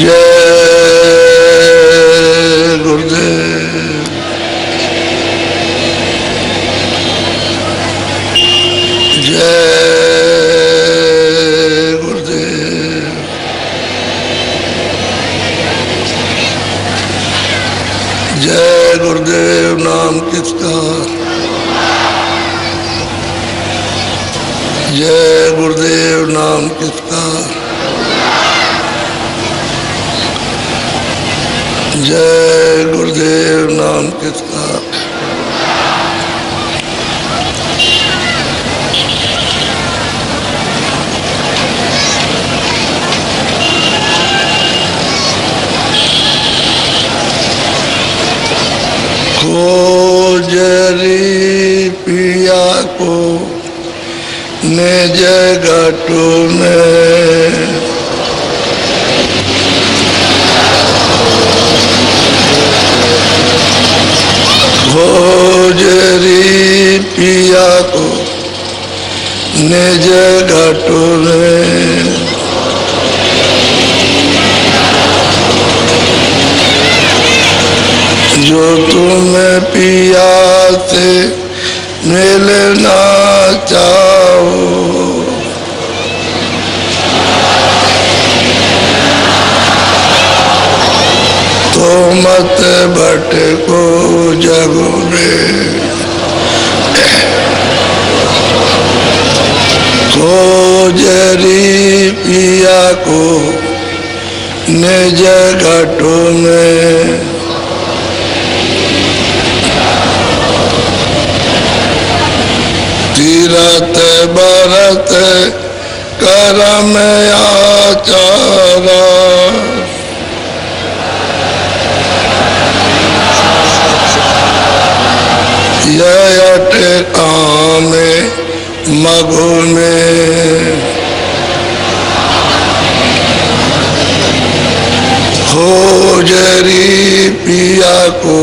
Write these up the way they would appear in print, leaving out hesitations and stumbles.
जय गुरुदेव। जय गुरुदेव। जय गुरुदेव नाम किसका। जय गुरुदेव नाम किसका। जय गुरुदेव नाम किसका। खोजरी पिया को निज घटु में, खोजरी पिया को निज घटु में, जो तुम पिया से मिलना चाहो, तो मत भटको जग में। खोजरी पिया को निज घटु में, तीरथ बरत करम आचारा, यह काम मगु में। खोजरी पिया को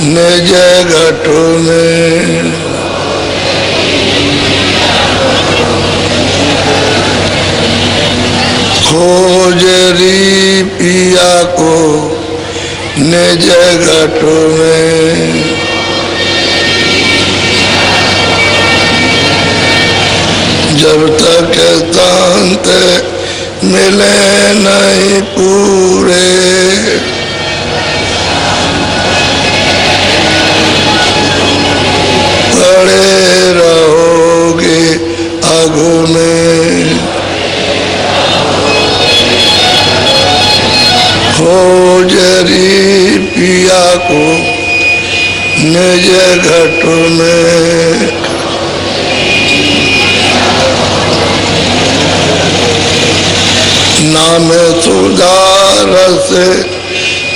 निज घटु में, खोजरी पिया को निज घटु में, जब तक शांत मिले नहीं पूरे, पड़े रहोगे आगू में। खोजरी पिया को निज घटु में, नाम सुधारस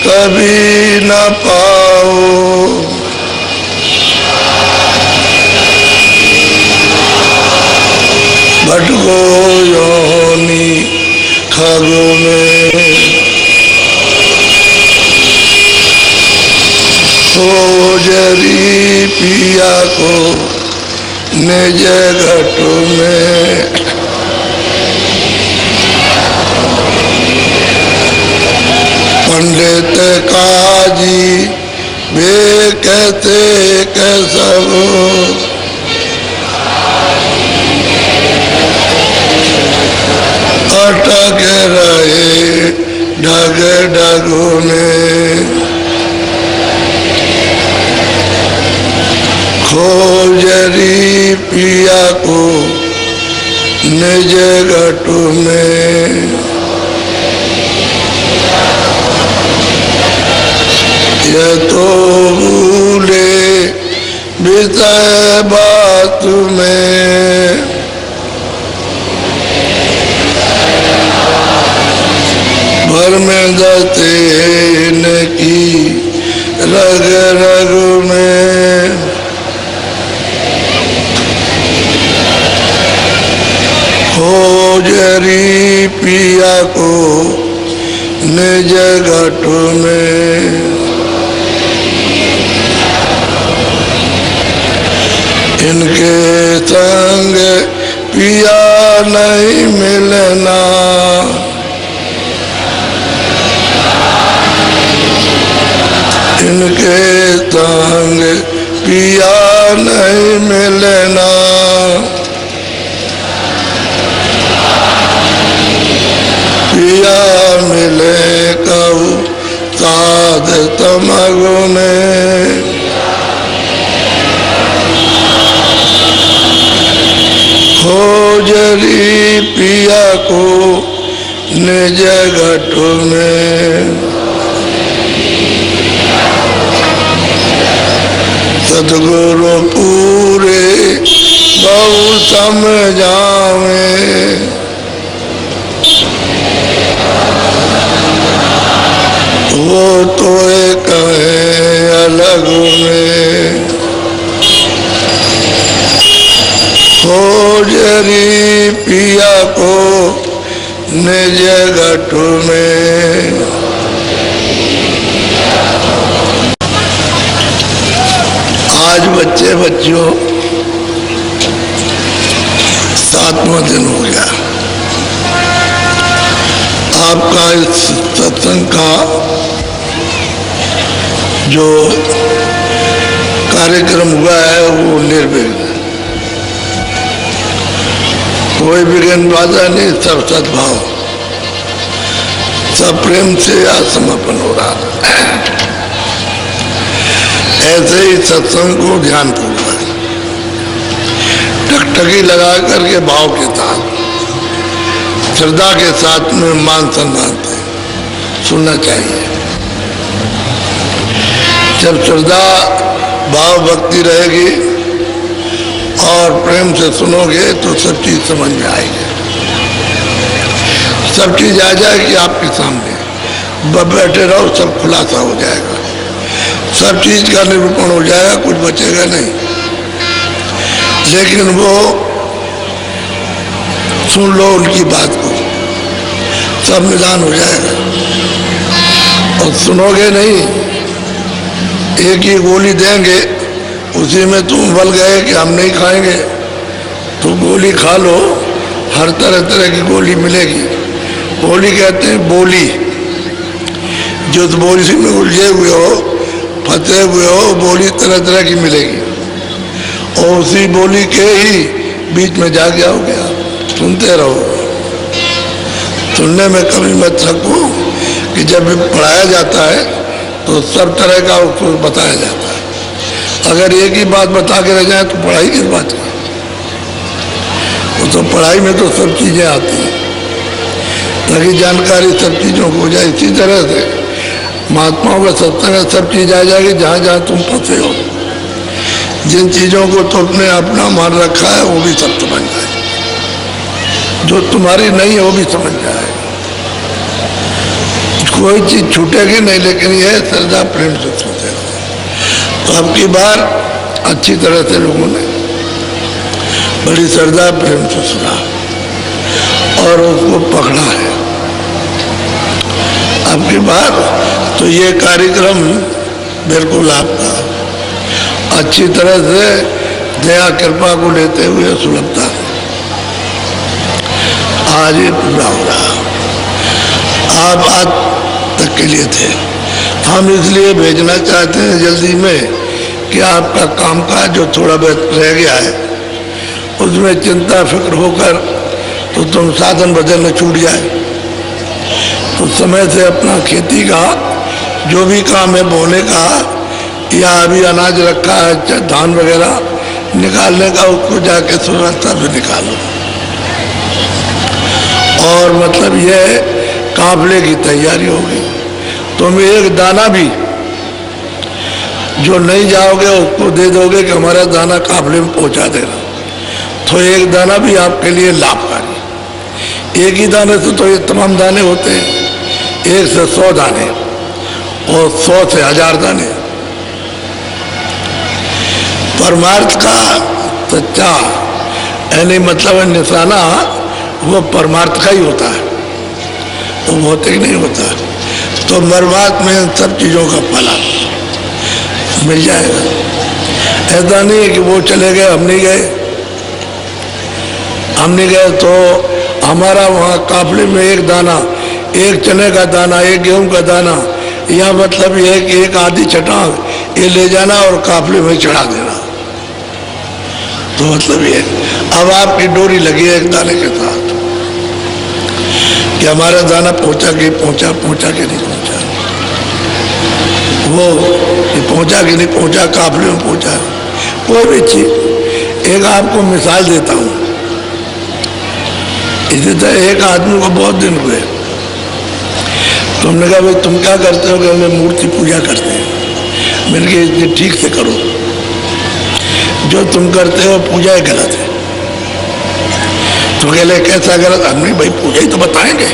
कभी न पाओ, भटको योनि खगु में। खोजरी पिया को निज घटु में, पंडित काजी वे कहते सब, अटक रहे ढग ढगु में। खोजरी पिया को निज घटु में, ये तो भूले विषय बात में, भर में दते न की रग रग में। खोजरी पिया को निज घटु में, इनके संग पिया नहीं मिलना, इनके संग पिया नहीं मिलना, पिया मिले कहू साध तमगुने, खोजरी पिया को निज घट में, सतगुरु पूरे बहु समझावे, वो तो कहे अलग में, खोजरी पिया को निज घट में। आज बच्चे बच्चियों 7वां दिन हो गया आपका इस सत्संग का जो कार्यक्रम हुआ है वो निर्विघ्न, कोई विघ्न बाधा नहीं, सब सद्भाव, सब प्रेम से आज समापन हो रहा है। ऐसे ही सत्संग को ध्यान पूर्वक टकटकी लगा करके भाव के साथ श्रद्धा के साथ में मान सम्मान से सुनना चाहिए। जब श्रद्धा भाव भक्ति रहेगी और प्रेम से सुनोगे तो सब चीज समझ में आएगी, सब चीज आ जाएगी आपके सामने, बैठे रहो सब खुलासा हो जाएगा, सब चीज का निरूपण हो जाएगा, कुछ बचेगा नहीं। लेकिन वो सुन लो उनकी बात को, सब निदान हो जाएगा। और सुनोगे नहीं, एक ही गोली देंगे उसी में तुम बल गए कि हम नहीं खाएंगे, तो गोली खा लो, हर तरह तरह की गोली मिलेगी। गोली कहते हैं बोली, जो बोली में उलझे हुए हो, फंसे हुए हो, बोली तरह तरह की मिलेगी और उसी बोली के ही बीच में जा गया हो गया। सुनते रहो, सुनने में कभी मत थको कि जब पढ़ाया जाता है तो सब तरह का उसको बताया जाता है। अगर एक ही बात बता के रह जाए तो पढ़ाई किस बात की? वो तो पढ़ाई में तो सब चीजें आती हैं, ताकि जानकारी सब चीजों को हो जाए। इसी तरह से महात्माओं का सत्संग सब चीज आ जाएगी जहां जहां तुम फंसे हो। जिन चीजों को तुमने अपना मान रखा है वो भी सब समझ जाए, जो तुम्हारी नहीं है वो भी समझ जाए, कोई चीज छूटेगी नहीं। लेकिन यह श्रद्धा प्रेम से सुनते रहो। तो अब की बार अच्छी तरह से लोगों ने बड़ी श्रद्धा प्रेम से सुना और उसको पकड़ा है। अब की बार तो ये कार्यक्रम बिल्कुल आपका अच्छी तरह से दया कृपा को लेते हुए सुलभता है आज ये पूरा हो रहा। आप आज तक के लिए थे, हम इसलिए भेजना चाहते हैं जल्दी में कि आपका कामकाज जो थोड़ा बहुत रह गया है उसमें चिंता फिक्र होकर तो तुम साधन बदल न छूट जाए, तो समय से अपना खेती का जो भी काम है बोने का या अभी अनाज रखा है धान वगैरह निकालने का उसको जाके सुरक्षा से निकालो। और मतलब यह काफले की तैयारी होगी। तुम एक दाना भी जो नहीं जाओगे उसको दे दोगे कि हमारा दाना काफले में पहुंचा देना, तो एक दाना भी आपके लिए लाभकारी। एक ही दाने से तो ये तमाम दाने होते हैं, 1 से 100 दाने और 100 से 1000 दाने। परमार्थ का सच्चा यानी मतलब निशाना वो परमार्थ का ही होता है, वो भौतिक नहीं होता। तो मरमात में सब चीज़ों का फल मिल जाएगा। ऐसा नहीं है कि वो चले गए हम नहीं गए, हम नहीं गए तो हमारा वहाँ काफले में एक दाना, एक चने का दाना, एक गेहूं का दाना या मतलब यह है कि एक आधी चट्टान ये ले जाना और काफले में चढ़ा देना। तो मतलब ये अब आपकी डोरी लगी है एक दाने के साथ कि हमारा दाना पहुंचा के नहीं पहुंचा, वो पहुंचा कि नहीं पहुंचा, काफले में पहुंचा, कोई भी चीज। एक आपको मिसाल देता हूं, इसी तरह एक आदमी को बहुत दिन हुए, तुमने कहा भाई तुम क्या करते हो? कि हम मूर्ति पूजा करते हैं। मैंने कहा इतनी ठीक से करो, जो तुम करते हो पूजा ही गलत है। तो कहले कैसा गलत? हमने भाई पूजा ही तो बताएंगे,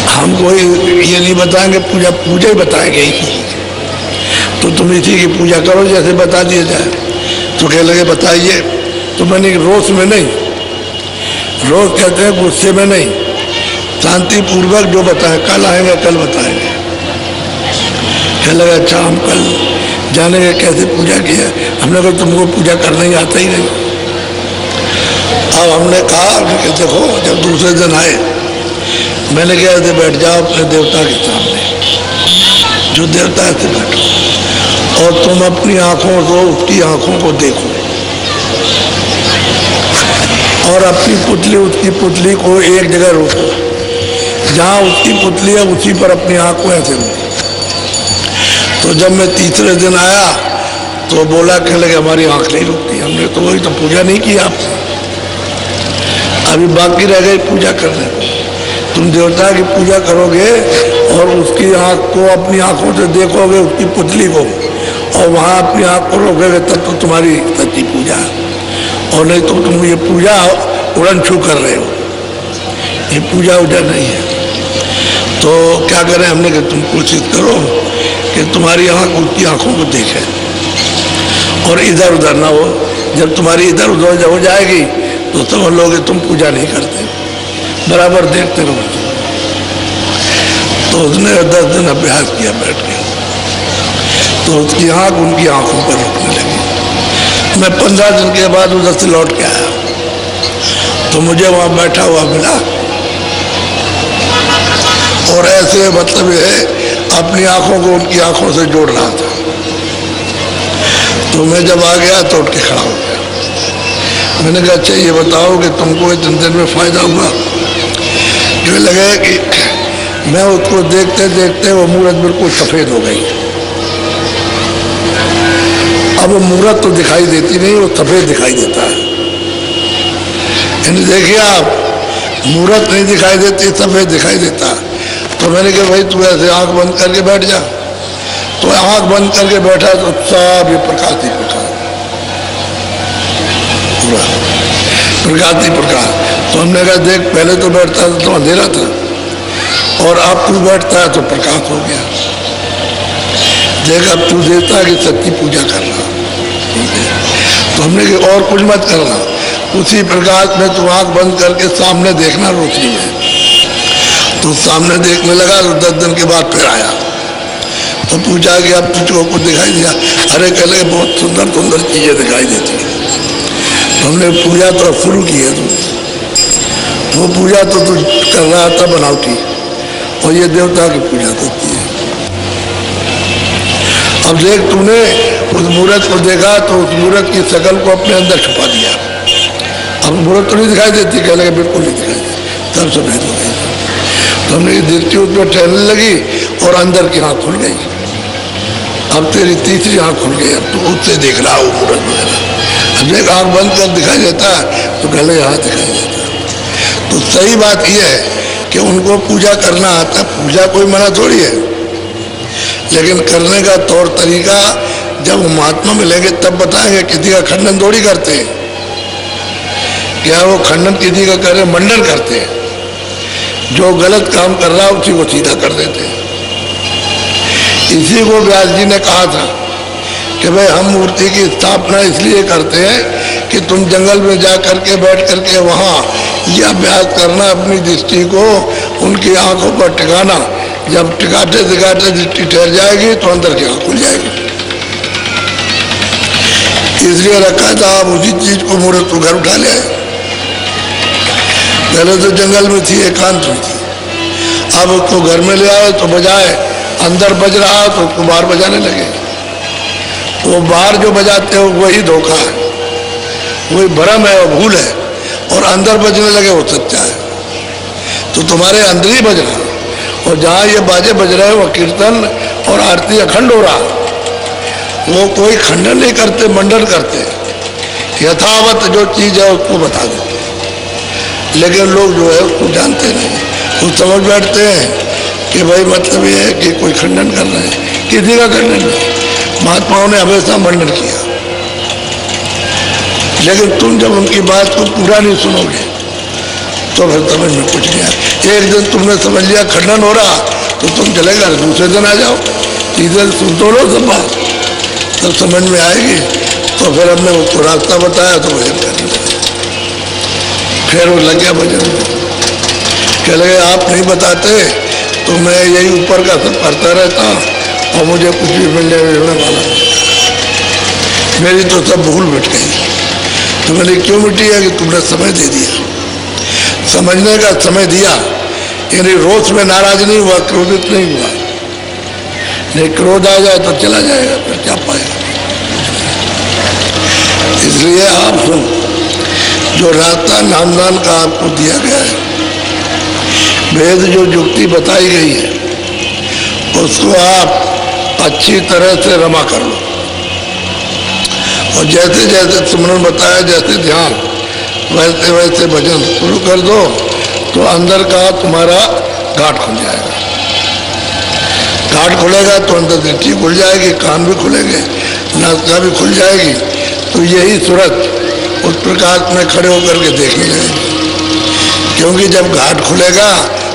हम कोई ये नहीं बताएंगे, पूजा ही बताएंगे। तो तुम इसी की पूजा करो जैसे बता दिया जाए। तो कह लगे बताइए। तो मैंने रोष में नहीं, रोज कहते हैं गुस्से में नहीं, शांतिपूर्वक जो बताएं, कल आएंगे कल बताएंगे। कह लगा अच्छा हम कल जानेंगे कैसे पूजा किया। हमने कहा तुमको पूजा करना ही आता ही नहीं। अब हमने कहा कि देखो, जब दूसरे दिन आए मैंने कहा ऐसे बैठ जाओ अपने देवता के सामने, जो देवता है ऐसे बैठो और तुम अपनी आंखों से उसकी आंखों को देखो और अपनी पुतली उसकी पुतली को एक जगह रोको, जहाँ उसकी पुतली है उसी पर अपनी आंख को ऐसे रोको। तो जब मैं तीसरे दिन आया तो बोला कह लगे हमारी आंख नहीं रुकती। हमने तो वही तो पूजा नहीं की आपने, अभी बाकी रह गई पूजा करने। तुम देवता की पूजा करोगे और उसकी आंख को अपनी आंखों से देखोगे, उसकी पुतली को, और वहाँ अपनी आंख को रोकोगे, तब तो तुम्हारी सच्ची पूजा है। और नहीं तो तुम ये पूजा उड़न छू कर रहे हो, ये पूजा उजा नहीं है। तो क्या करें? हमने कहा तुम कोशिश करो कि तुम्हारी आंख उसकी आंखों को देखे और इधर उधर ना हो। जब तुम्हारी इधर उधर हो जाएगी तो समझ लोगे तुम पूजा नहीं करते, बराबर देखते रहो। तो उसने 10 दिन अभ्यास किया बैठ के, तो उसकी आंख उनकी आंखों पर रुकने लगी। मैं 15 दिन के बाद उधर से लौट के आया तो मुझे वहां बैठा हुआ मिला और ऐसे मतलब ये अपनी आंखों को उनकी आंखों से जोड़ रहा था। तो मैं जब आ गया तो उठ के खड़ा हो गया। मैंने कहा अच्छा ये बताओ कि तुमको इतने दिन में फायदा हुआ? जो लगे कि मैं उसको देखते देखते वो मूरत बिल्कुल सफेद हो गई। अब वो मूरत तो दिखाई देती नहीं, वो सफेद दिखाई देता है। यानी देखिए आप, मूरत नहीं दिखाई देती, सफेद दिखाई देता है। तो मैंने कहा भाई तू ऐसे आंख बंद करके बैठ जा। तो आंख बंद करके बैठा तो सब ये प्रकाश ही प्रकाश, प्रकाश ही प्रकाश। तो हमने कहा देख पहले तो बैठता था तो अंधेरा था और अब तू बैठता है तो प्रकाश हो गया। देख अब तू देवता की सच्ची पूजा कर रहा। तो हमने कहा और कुछ मत करना, उसी प्रकाश में तू आंख बंद करके सामने देखना रोशनी में। तो सामने देखने लगा तो 10 दिन के बाद फिर आया तो पूछा कि अब तुझको कुछ दिखाई दिया? अरे कह लगे बहुत सुंदर सुंदर चीजें दिखाई देती। तो हमने पूजा तो शुरू की है तू, वो पूजा तो तू कर रहा था बनावटी, और ये देवता की पूजा करती है। अब देख तूने उस मूर्त को देखा तो उस मूर्त की शकल को अपने अंदर छुपा दिया। अब मूर्त तो नहीं दिखाई देती, कह लगे बिल्कुल नहीं दिखाई देती, तब सफेद हो गई। तो हमने दृष्टि उसमें ठहरने लगी और अंदर की आँख खुल गई। अब तेरी तीसरी आँख खुल गई, अब तू उससे देख रहा हो मूर्त वगैरह। अब देख आँख बंद कर दिखाई देता है तो कह लगे हाँ दिखाई देता है। तो सही बात यह है कि उनको पूजा करना आता, पूजा कोई मना थोड़ी है, लेकिन करने का तौर तरीका जब वो महात्मा मिलेंगे तब बताएंगे। किसी का खंडन थोड़ी करते हैं, क्या वो खंडन किसी का करे? मंडन करते हैं। जो गलत काम कर रहा है उसी को सीधा कर देते हैं। इसी को व्यास जी ने कहा था कि भाई हम मूर्ति की स्थापना इसलिए करते हैं कि तुम जंगल में जा करके बैठ करके वहाँ यह अभ्यास करना, अपनी दृष्टि को उनकी आंखों पर टिकाना। जब टिकाते टिकाते दृष्टि ठहर जाएगी तो अंदर की आंख खुल जाएगी। इसलिए रखा था आप उसी चीज को मूर्त को घर उठा ले आए। पहले तो जंगल में थी, एकांत में थी, अब उसको घर में ले आए तो बजाय अंदर बज रहा तो उसको बाहर बजाने लगे। वो बाहर जो बजाते हो वही धोखा है, वही भ्रम है, वो भूल है, और अंदर बजने लगे वो सच्चा है। तो तुम्हारे अंदर ही बज रहा, और जहाँ ये बाजे बज रहे हैं वो कीर्तन और आरती अखंड हो रहा, वो कोई खंडन नहीं करते, मंडन करते, यथावत जो चीज है उसको बता देते। लेकिन लोग जो है उसको जानते नहीं, वो समझ बैठते हैं कि भाई मतलब ये है कि कोई खंडन कर रहे हैं। किसी का खंडन नहीं, महात्माओं ने हमेशा मंडन किया। लेकिन तुम जब उनकी बात को पूरा नहीं सुनोगे तो फिर समझ में कुछ नहीं आया। एक दिन तुमने समझ लिया खंडन हो रहा तो तुम चलेगा, दूसरे दिन आ जाओ, तीसरे सुन तो लो सब बात, तब समझ में आएगी। तो फिर हमने उसको रास्ता बताया तो भजन करने लगे। फिर वो लग गया भजन, कह लगे आप नहीं बताते तो मैं यही ऊपर का सब करता रहता और मुझे कुछ भी मिलने वाला नहीं, मेरी तो सब भूल मिट गई। तो मैंने क्यों मिटी है कि तुमने समय दे दिया, समझने का समय दिया, यानी रोष में नाराज नहीं हुआ, क्रोधित नहीं हुआ। नहीं, क्रोध आ जाए तो चला जाएगा, फिर क्या पाएगा। इसलिए आप सुन, जो रास्ता नामदान का आपको दिया गया है, वेद जो युक्ति बताई गई है उसको आप अच्छी तरह से रमा कर लो, और जैसे जैसे सुमरन बताया, जैसे ध्यान, वैसे वैसे भजन शुरू कर दो तो अंदर का तुम्हारा घाट खुल जाएगा। घाट खुलेगा तो अंदर दृष्टि खुल जाएगी, कान भी खुलेंगे, नासिका भी खुल जाएगी। तो यही सूरत उस प्रकाश में खड़े होकर के देखने लगेगी। क्योंकि जब घाट खुलेगा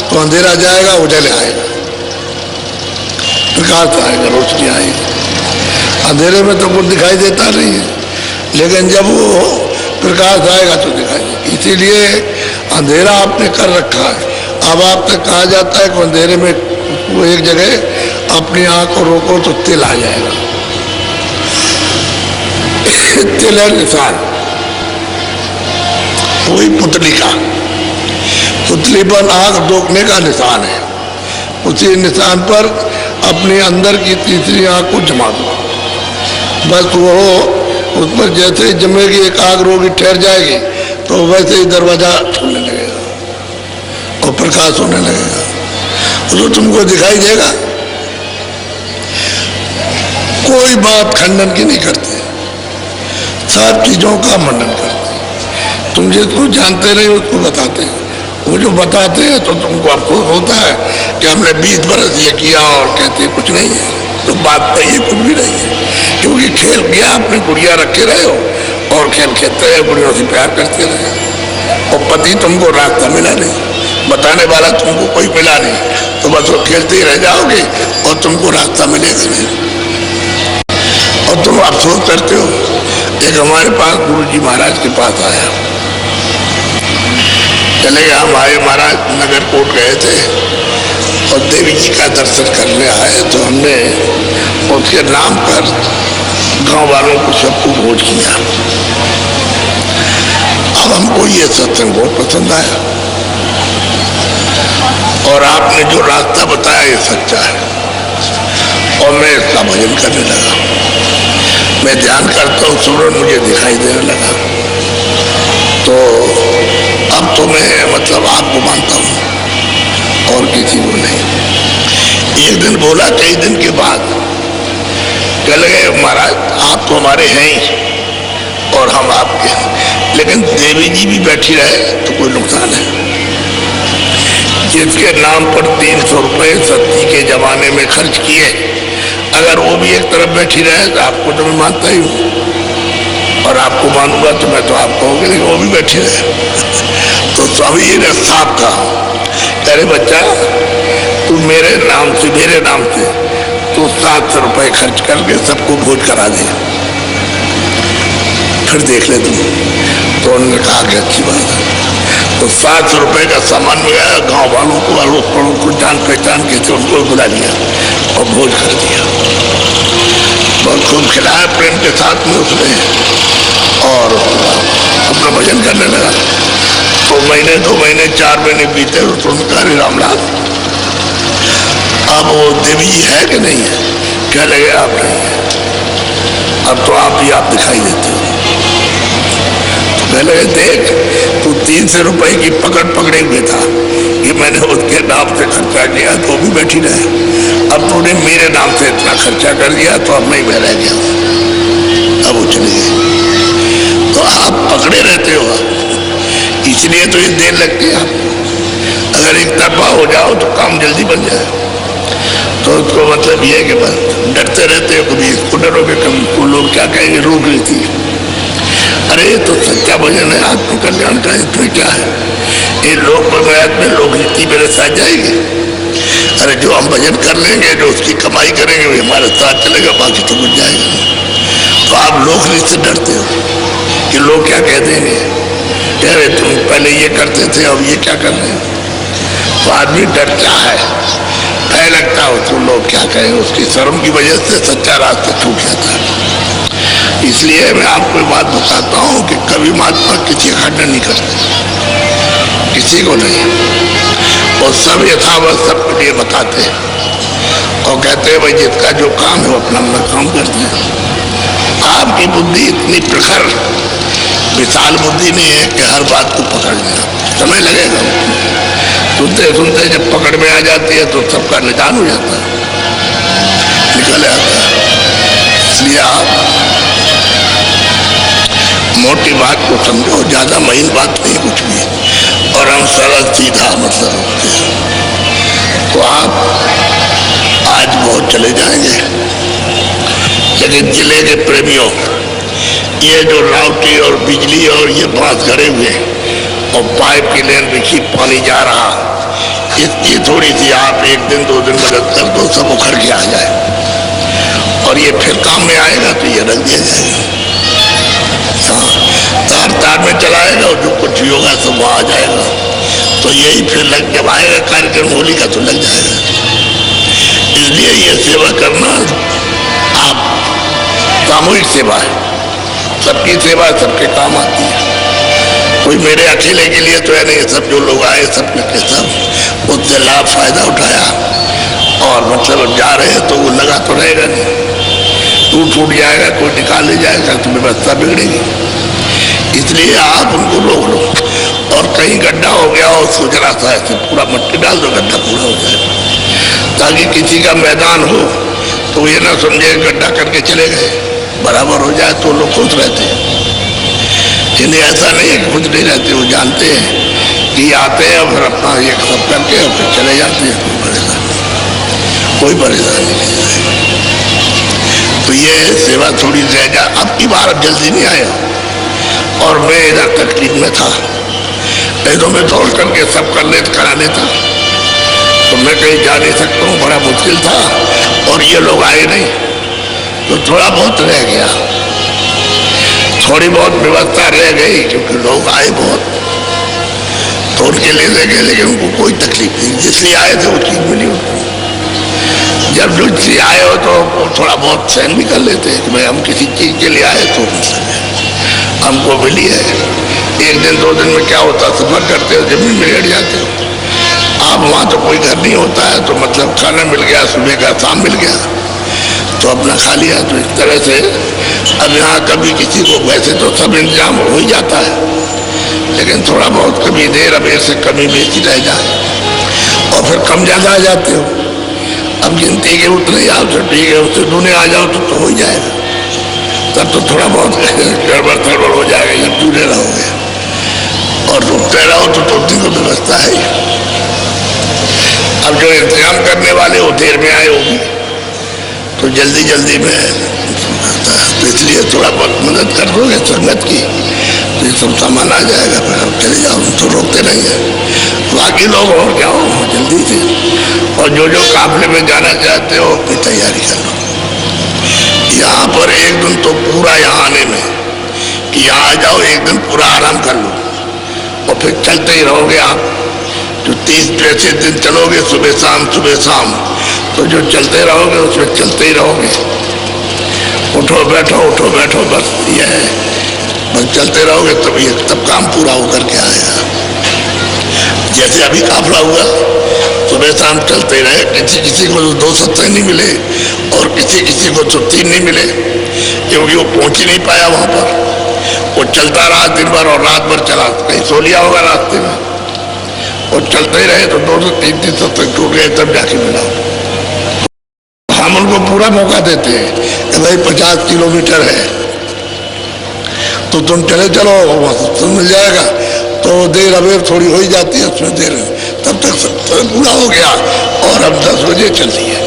तो अंधेरा जाएगा, उजाले आएगा, प्रकाश आएगा, रोशनी आएगी। अंधेरे में तो कुछ दिखाई देता नहीं है, लेकिन जब वो प्रकाश आएगा तो दिखाई देगा। इसीलिए अंधेरा आपने कर रखा है। अब आप तक कहा जाता है कि अंधेरे में वो एक जगह अपनी आंख को रोको तो तिल आ जाएगा। तिल है निशान, वही पुतली का, पुतली पर आंख रोकने का निशान है। उसी निशान पर अपने अंदर की तीसरी आंख को जमा दो, बस वो उस पर जैसे ही जमेगी, एक आग रोगी ठहर जाएगी तो वैसे ही दरवाजा खुलने लगेगा और प्रकाश होने लगेगा, तो तुमको दिखाई देगा। कोई बात खंडन की नहीं करते, सब चीजों का मंडन करते। तुम जिसको जानते नहीं उसको बताते हैं, वो जो बताते हैं तो तुमको अफसोस होता है कि हमने 20 बरस ये किया और कहते कुछ नहीं है। तो बात तो ये कुछ भी नहीं है, क्योंकि खेल किया, अपनी गुड़िया रखे रहे हो और खेल खेलते रहे, गुड़ियों से प्यार करते रहे, और पति तुमको रास्ता मिला नहीं, बताने वाला तुमको कोई मिला नहीं, तो बस वो खेलते ही रह जाओगे और तुमको रास्ता मिलेगा नहीं, और तुम अफसोस करते हो। एक हमारे पास गुरुजी महाराज के पास आया, चले गए, हम आए, महाराज नगर कोट गए थे और देवी जी का दर्शन करने आए, तो हमने उसके नाम पर गांव वालों को सबको भोज किया। अब हमको ये सत्संग बहुत पसंद आया और आपने जो रास्ता बताया ये सच्चा है, और मैं इसका भजन करने लगा। मैं ध्यान करता हूँ, सुमरन मुझे दिखाई देने लगा, तो अब तो मैं मतलब आपको मानता हूँ और किसी को नहीं। एक दिन बोला, कई दिन के बाद कह लगे, महाराज आप तो हमारे हैं ही और हम आपके, लेकिन देवी जी भी बैठी रहे तो कोई नुकसान है। जिसके नाम पर 300 रुपये सत्ती के जमाने में खर्च किए, अगर वो भी एक तरफ बैठी रहे तो आपको तो मैं मानता ही हूँ और आपको मानूंगा तो मैं तो आप कहोगे, लेकिन वो भी बैठी रहे। तो स्वामी जी ने साफ कहा, अरे बच्चा तू मेरे नाम से तो 700 रुपये खर्च करके सबको भोज करा दे, फिर देख ले तुम। तो उन्होंने कहा कि अच्छी बात है। तो 700 रुपये का सामान मंगाया, गांव वालों को, अड़ोस पड़ोस को, जान पहचान के थे उनको बुला लिया और भोज कर दिया। बहुत खूब खिलाया प्रेम के साथ में उसने और अपना भजन करने लगा। तो महीने, 2 महीने, 4 महीने बीते तो उनका रामलाल अब वो देवी है कि नहीं है? क्या लगे आप नहीं है, अब तो आप ही आप दिखाई देते हो। तो कह लगे देख तू 300 रुपए की पकड़े हुए था कि मैंने उसके नाम से खर्चा किया तो भी बैठी रहे, अब तूने मेरे नाम से इतना खर्चा कर दिया तो अब मैं रह गया, अब वो चले गए। तो आप पकड़े रहते हो, इसलिए तो ये देर लगती है आपको। अगर एक तरफा हो जाओ तो काम जल्दी बन जाए। तो उसको मतलब ये है कि बस डरते रहते हो, कभी इसको डरोगे कभी को लोग क्या कहेंगे, रोक रही थी। अरे तो सच्चा भजन है, आत्मकल्याण का, इसमें क्या है? ये लोक प्रयास में लोक नीति मेरे साथ जाएगी। अरे जो हम भजन कर लेंगे, जो उसकी कमाई करेंगे वो हमारे साथ चलेगा, बाकी तो कुछ जाएगा। तो आप लोक नीति से डरते हो कि लोग क्या कह देंगे, कह रहे तुम पहले ये करते थे अब ये क्या कर रहे हो। तो आदमी डरता है, भय लगता है उसको लोग क्या कहें, उसकी शर्म की वजह से सच्चा रास्ता छूट जाता है। इसलिए मैं आपको बात बताता हूँ कि कभी महात्मा किसी का खंडन नहीं करते, किसी को नहीं, और सब यथावत सबके लिए बताते हैं और कहते हैं भाई जिसका जो काम है वो अपना अपना काम करते हैं। आपकी बुद्धि इतनी प्रखर विशाल बुद्धि नहीं है कि हर बात को पकड़ लेना, समय लगेगा। सुनते सुनते जब पकड़ में आ जाती है तो सबका निदान हो जाता है, निकल आता है। इसलिए आप मोटी बात को समझो, ज्यादा महीन बात नहीं कुछ भी, और हम सरल सीधा मतलब होते हैं। तो आप आज बहुत चले जाएंगे, लेकिन जिले के प्रेमियों, ये जो रावटी और बिजली और ये बांस गड़े हुए और पाइप की लेन बिछी पानी जा रहा, इसकी थोड़ी सी आप 1 दिन 2 दिन मदद कर दो, सब उखड़ के आ जाए और ये फिर काम में आएगा तो ये रख दिया जाएगा। तार तार में चलाएगा और जो कुछ भी होगा सब वहाँ आ जाएगा। तो यही फिर लग जब आएगा कार्यक्रम होली का तो लग जाएगा। इसलिए ये सेवा करना आप सामूहिक सेवा है, सबकी सेवा सबके काम आती है। कोई मेरे अकेले के लिए तो है नहीं, सब जो लोग आए सब के सब उससे लाभ फायदा उठाया और मतलब जा रहे हैं तो वो लगा तो रहेगा नहीं, टूट जाएगा, कोई निकाल ले जाएगा तो व्यवस्था बिगड़ेगी। इसलिए आप उनको रोक लो, और कहीं गड्ढा हो गया और उसको जरा सा ऐसे पूरा मट्टी डाल दो, गड्ढा पूरा हो जाए, ताकि किसी का मैदान हो तो ये ना समझे गड्ढा करके चले गए, बराबर हो जाए तो लोग खुश रहते हैं। इन्हें ऐसा नहीं है कि खुश नहीं रहते, वो जानते हैं कि आते हैं और फिर अपना ये सब करके और फिर चले जाते हैं, कोई परेशानी नहीं। तो ये सेवा थोड़ी रह जा, अब की बार अब जल्दी नहीं आया और मैं इधर तकलीफ में था, नहीं तो मैं दौड़ करके सब करा लेता, तो मैं कहीं जा नहीं सकता हूँ, बड़ा मुश्किल था और ये लोग आए नहीं तो थोड़ा बहुत रह गया, थोड़ी बहुत व्यवस्था रह गई क्योंकि लोग आए बहुत तो उनके लिए ले गए, लेकिन उनको कोई तकलीफ नहीं, जिसलिए आए थे वो चीज मिली उनको। जब जो आए हो तो थोड़ा बहुत सहन भी कर लेते हैं कि भाई हम किसी चीज के लिए आए तो हमको मिली है। 1 दिन 2 दिन में क्या होता, सफर करते हो जमीन में लेट जाते हो आप, वहाँ तो कोई घर नहीं होता है तो मतलब खाना मिल गया, सुबह का शाम मिल गया तो अपना खा लिया। तो इस तरह से अब यहाँ कभी किसी को, वैसे तो सब इंतजाम हो ही जाता है, लेकिन थोड़ा बहुत कभी देर अबेर से कमी बेची रह जाए और फिर कम ज़्यादा आ जाते हो। अब गिनती के उतने आओ तो ठीक है, उससे दूने आ जाओ तो हो ही जाएगा, तब तो थोड़ा बहुत गड़बड़ हो जाएगा जब दूने रहोगे, और रुकते रहो तो उतनी तो व्यवस्था है ही। अब जो इंतजाम करने वाले वो देर में आए होगी तो जल्दी जल्दी में, तो इसलिए थोड़ा बहुत मदद कर दोगे संगत की तो ये सब सामान आ जाएगा, फिर आप चले जाओ, तो रोकते नहीं है। बाकी लोग और जाओ जल्दी से, और जो जो काफले में जाना चाहते हो अपनी तैयारी कर लो। यहाँ पर 1 दिन तो पूरा यहाँ आने में कि यहाँ आ जाओ, 1 दिन पूरा आराम कर लो और फिर चलते ही रहोगे आप। जो 30-35 दिन चलोगे सुबह शाम, तो जो चलते रहोगे उसमें चलते ही रहोगे, उठो बैठो बस ये है, बस चलते रहोगे तब काम पूरा होकर के आएगा। जैसे अभी काफला हुआ तो सुबह शाम चलते रहे। किसी किसी को तो 2 सत्संग नहीं मिले और किसी किसी को तो 3 नहीं मिले, क्योंकि वो पहुंच ही नहीं पाया वहां पर। वो चलता रहा दिन भर और रात भर चला, कहीं सो लिया होगा रास्ते में, और चलते ही रहे तो 2 से 3 सत्संग टूट गए, तब जाके मिला। हम उनको पूरा मौका देते हैं कि भाई 50 किलोमीटर है तो तुम चले चलो, वहाँ सत्संग मिल जाएगा। तो देर अबेर थोड़ी हो ही जाती है उसमें देर, तब तक सत्संग पूरा हो गया और अब 10 बजे चल रही है।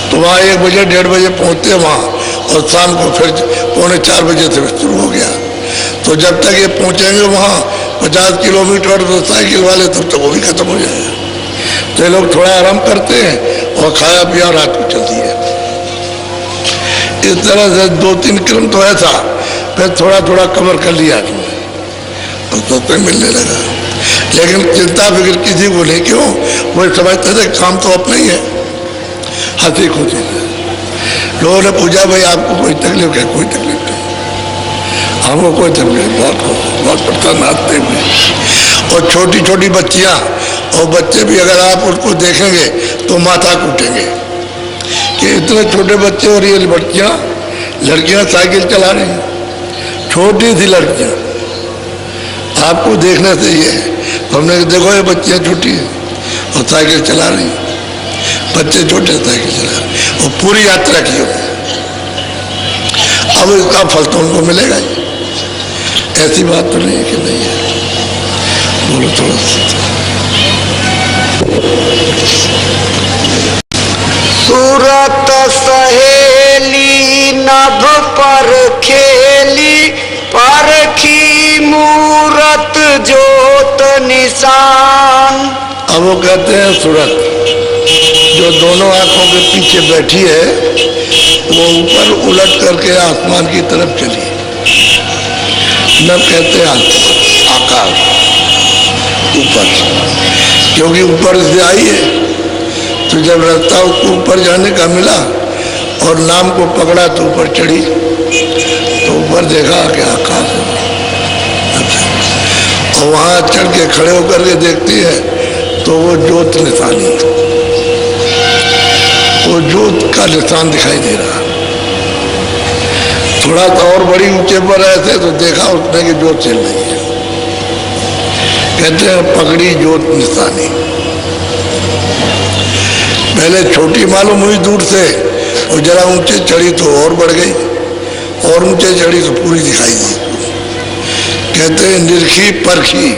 तो वहाँ 1 बजे 1:30 बजे पहुँचते वहाँ, और शाम को फिर 3:45 बजे से शुरू हो गया। तो जब तक ये पहुँचेंगे वहाँ 50 किलोमीटर तो साइकिल वाले, तब तक वो भी खत्म हो जाएगा। तो ये लोग थोड़ा आराम करते हैं और खाया पिया रात को चलती है। इस तरह से 2-3 क्रम तो ऐसा, फिर थोड़ा थोड़ा कवर कर लिया तो सत्संग मिलने लगा। लेकिन चिंता फिक्र किसी को नहीं, क्यों? वो समझते थे काम तो अपना ही है, हंसी खुशी से। लोगों ने पूछा भाई आपको कोई तकलीफ है? कोई तकलीफ नहीं, हमको कोई तकलीफ, बहुत प्रसन्न आते हुए। और छोटी छोटी बच्चियां और बच्चे भी, अगर आप उसको देखेंगे तो माथा कूटेंगे कि इतने छोटे बच्चे और ये लड़कियां साइकिल चला रही हैं, छोटी सी लड़कियां। आपको देखने से ये है, तो हमने देखो ये बच्चियां छोटी हैं और साइकिल चला रही हैं, बच्चे छोटे साइकिल चला रहे हैं, और पूरी यात्रा की हो। अब इसका फल तो उनको मिलेगा ही, ऐसी बात तो नहीं है कि नहीं है। बोलो थोड़ा सूरत सहेली नभ पर खेली, परखी मूरत जोत निशान। अब वो कहते हैं सूरत जो दोनों आंखों के पीछे बैठी है, वो ऊपर उलट करके आसमान की तरफ चली। नभ कहते हैं आकाश, ऊपर, क्योंकि ऊपर से आई है। तो जब रास्ता उसको ऊपर जाने का मिला और नाम को पकड़ा तो ऊपर चढ़ी, तो ऊपर देखा कि आकाश है। अच्छा, और वहाँ चढ़ के खड़े होकर के देखती है तो वो ज्योत निशानी, वो ज्योत का निशान दिखाई दे रहा। थोड़ा सा और बड़ी ऊंचे पर ऐसे तो देखा उसने कि ज्योत चल रही है। कहते हैं पकड़ी ज्योत निशानी। पहले छोटी मालूम हुई दूर से, और जरा ऊंचे चढ़ी तो और बढ़ गई, और ऊंचे चढ़ी तो पूरी दिखाई दी। कहते हैं निरखी परखी,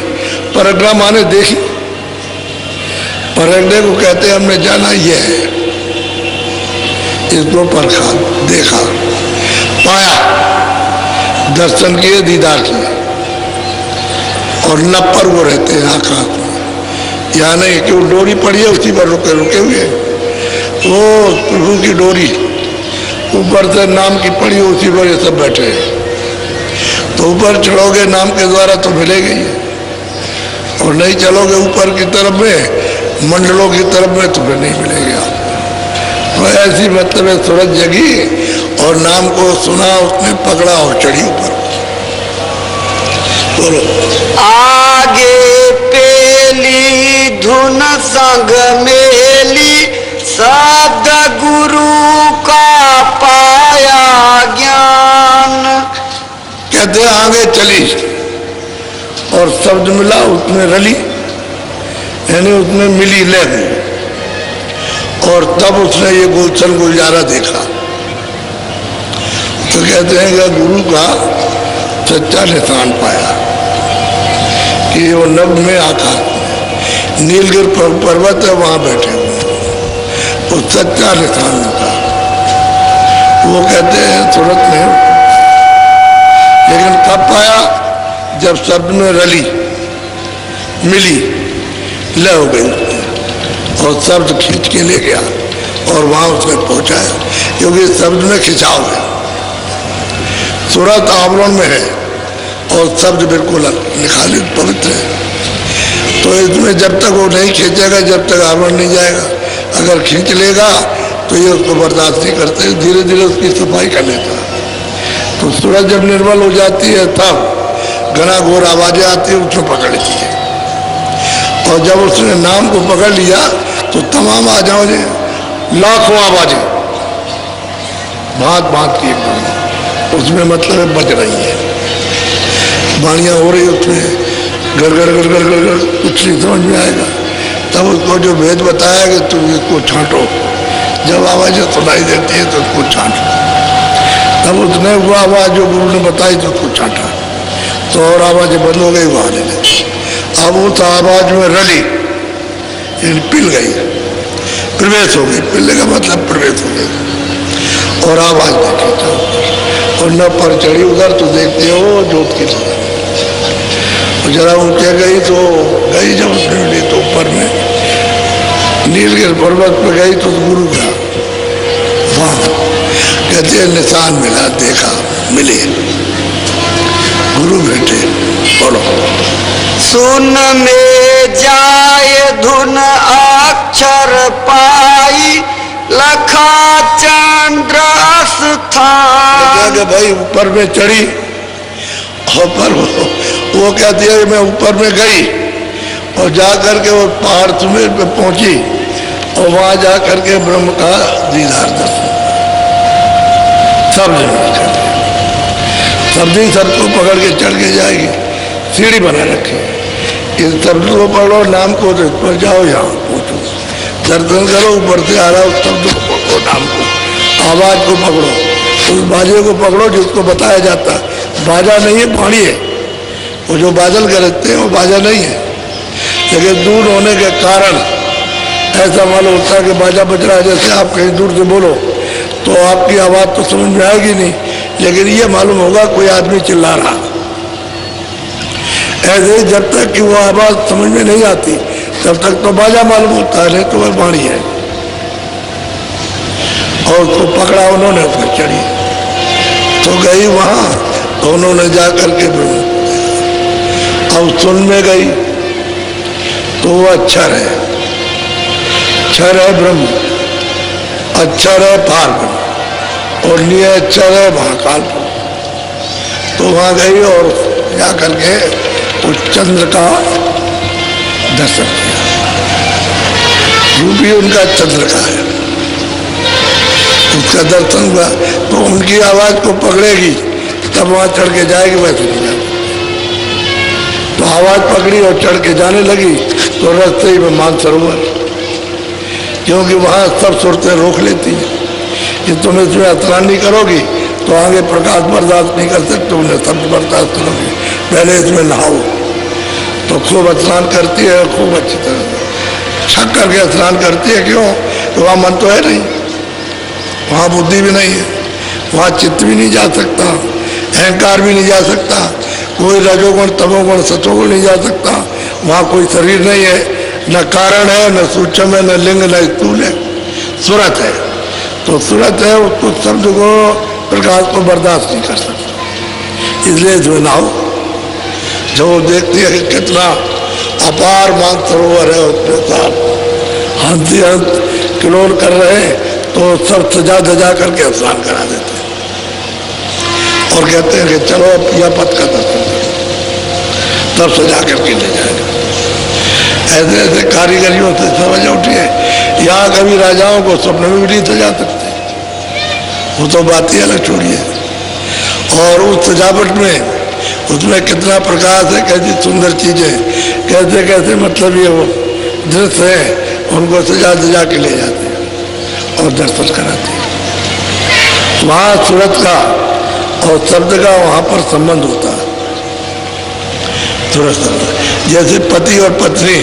परखना माने देखी, परखने को कहते हैं हमने जाना ये है, इसको परखा, देखा, पाया, दर्शन किए, दीदार किए। और नभ पर वो रहते हैं आकाश में, यहाँ नहीं कि वो डोरी पड़ी है उसी पर रुके रुके हुए, वो प्रभु की डोरी ऊपर से नाम की पड़ी उसी पर ये सब बैठे हैं। तो ऊपर चढ़ोगे नाम के द्वारा तो मिलेगा ही, और नहीं चलोगे ऊपर की तरफ में, मंडलों की तरफ में, तो फिर नहीं मिलेगा। तो ऐसी मतलब है सूरज जगी और नाम को सुना, उसने पकड़ा और चढ़ी ऊपर। बोलो आगे पेली धुन संग मेली, शब्द गुरु का पाया ज्ञान। कहते आगे चली और शब्द मिला, उसमें रली, यानी उसमें मिली ले गई, और तब उसने ये गुलशन गुलजारा देखा। तो कहते हैं कि गुरु का सच्चा निशान पाया कि वो नभ में आकाश, नीलगिर पर्वत है वहां बैठे हुए, वो सच्चा निशान का। वो कहते हैं सूरत में, लेकिन कब पाया? जब शब्द में रली, मिली, ले हो गई, और शब्द खींच के ले गया और वहां उसने पहुंचाया, क्योंकि शब्द में खिंचाव है। सूरत आवरण में है और शब्द बिल्कुल निखालित पवित्र है। तो इसमें जब तक वो नहीं खींचेगा, जब तक आवरण नहीं जाएगा। अगर खींच लेगा तो ये उसको बर्दाश्त नहीं करते, धीरे धीरे उसकी सफाई कर लेता। तो सूरज जब निर्मल हो जाती है तब घना घोर आवाजें आती है, उसको पकड़ लेती है। और जब उसने नाम को पकड़ लिया तो तमाम आ जाओ जी, लाखों आवाजें भांत भांत की एकदम, उसमें मतलब बज रही है, वाणियाँ हो रही उसमें, गड़ गड़ गड़ गड़ गड़ गड़, कुछ नहीं समझ में आएगा। तब उसको जो भेद बताया कि तुम इसको छांटो, जब आवाज़ें सुनाई देती है तो उसको छांटो। तब उसने वो आवाज़ जो गुरु ने बताई तो उसको छांटा, तो और आवाज़ें बंद हो गई, वो आने लगी। अब उस आवाज़ में रली, पिल गई, प्रवेश हो गई, पिलने का मतलब प्रवेश हो गई, और आवाज़ देखी तो, और न पर चढ़ी उधर तो देखते हो जोत की तरह, जरा ऊंचे गई तो गई, जब उसने मिली तो ऊपर में नीलगिरी पर्वत पे गई तो गुरु का वहाँ कहते हैं निशान मिला, देखा, मिले गुरु बेटे। बोलो। सुन में जाए धुन अक्षर पाई, लखा चंद्र स्थान। भाई ऊपर में चढ़ी, ऊपर वो कहती है मैं ऊपर में गई और जा करके वो पहाड़ सुमेर पे पहुंची, और वहां जा करके ब्रह्म का दीदार दर्शन, सब सब दिन सबको पकड़ के चढ़ के जाएगी, सीढ़ी बना रखी, इस शब्द को पढ़ो, नाम को तो पर जाओ, यहाँ पहुँचो, दर्शन करो, ऊपर से आ रहा उस शब्द को पकड़ो, नाम को, आवाज को पकड़ो, उस बाजे को पकड़ो जिसको बताया जाता है। बाजा नहीं है, वाणी है, वो जो बादल गरजते हैं वो बाजा नहीं है, लेकिन दूर होने के कारण ऐसा मालूम होता है कि बाजा बज रहा है। जैसे आप कहीं दूर से बोलो तो आपकी आवाज़ तो समझ में आएगी नहीं, लेकिन ये मालूम होगा कोई आदमी चिल्ला रहा। ऐसे जब तक कि वो आवाज़ समझ में नहीं आती तब तक तो बाजा मालूम होता है, नहीं तो वह वाणी है। और उसको पकड़ा उन्होंने, उसको चढ़ी तो गई वहाँ, तो उन्होंने जा करके अब सुन में गई तो वो अक्षर है, क्षर है ब्रह्म, अक्षर है पार ब्रह्म, और निय अक्षर है महाकाल ब्रह्म। तो वहाँ गई और जा करके उस चंद्र का दर्शन किया, रूपी उनका चंद्र का है, उसका दर्शन हुआ। तो उनकी आवाज़ को पकड़ेगी तब वहाँ चढ़ के जाएगी, वैसे नहीं जाएगी। तो आवाज़ पकड़ी और चढ़ के जाने लगी तो रास्ते ही में मानसरोवर, क्योंकि वहाँ सब सूरतें रोक लेती हैं कि तुम इसमें स्नान नहीं करोगी तो आगे प्रकाश बर्दाश्त नहीं कर सकते, उन्हें शब्द बर्दाश्त करोगी, पहले इसमें नहाओ। तो खूब स्नान करती है, खूब अच्छी तरह छक करके स्नान करती है। क्यों? तो वहाँ मन तो है नहीं, वहाँ बुद्धि भी नहीं है, वहाँ चित्त भी नहीं जा सकता, अहंकार भी नहीं जा सकता, कोई रजोगुण तमोगुण सतोगुण नहीं जा सकता, वहाँ कोई शरीर नहीं है, न कारण है, न सूक्ष्म है, न लिंग, न स्थूल है, सूरत है। तो सूरत है, उसको शब्द को प्रकाश को बर्दाश्त नहीं कर सकता, इसलिए इसमें ना हो। जो देखती है कि कितना अपार मानसरोवर है, उसमें साथ हाथी हंस किलोर कर रहे हैं तो सब सजा धजा करके स्नान करा देते हैं और कहते हैं कि चलो यह पथ का दर्शन करो, तब सजा करके ले जाएगा। ऐसे ऐसे कारीगरियों से समझ उठी है। यहाँ कभी राजाओं को स्वप्न में भी नहीं सजा सकते, वो तो बात ही अलग छोड़िए। और उस सजावट में उसमें कितना प्रकाश है, कैसी सुंदर चीजें, कैसे कैसे मतलब ये वो दृश्य है, उनको सजा सजा के ले जाते हैं और दर्शन कराते हैं। वहाँ सूरत का और शब्द का वहाँ पर संबंध होता है। सूरत शब्द जैसे पति और पत्नी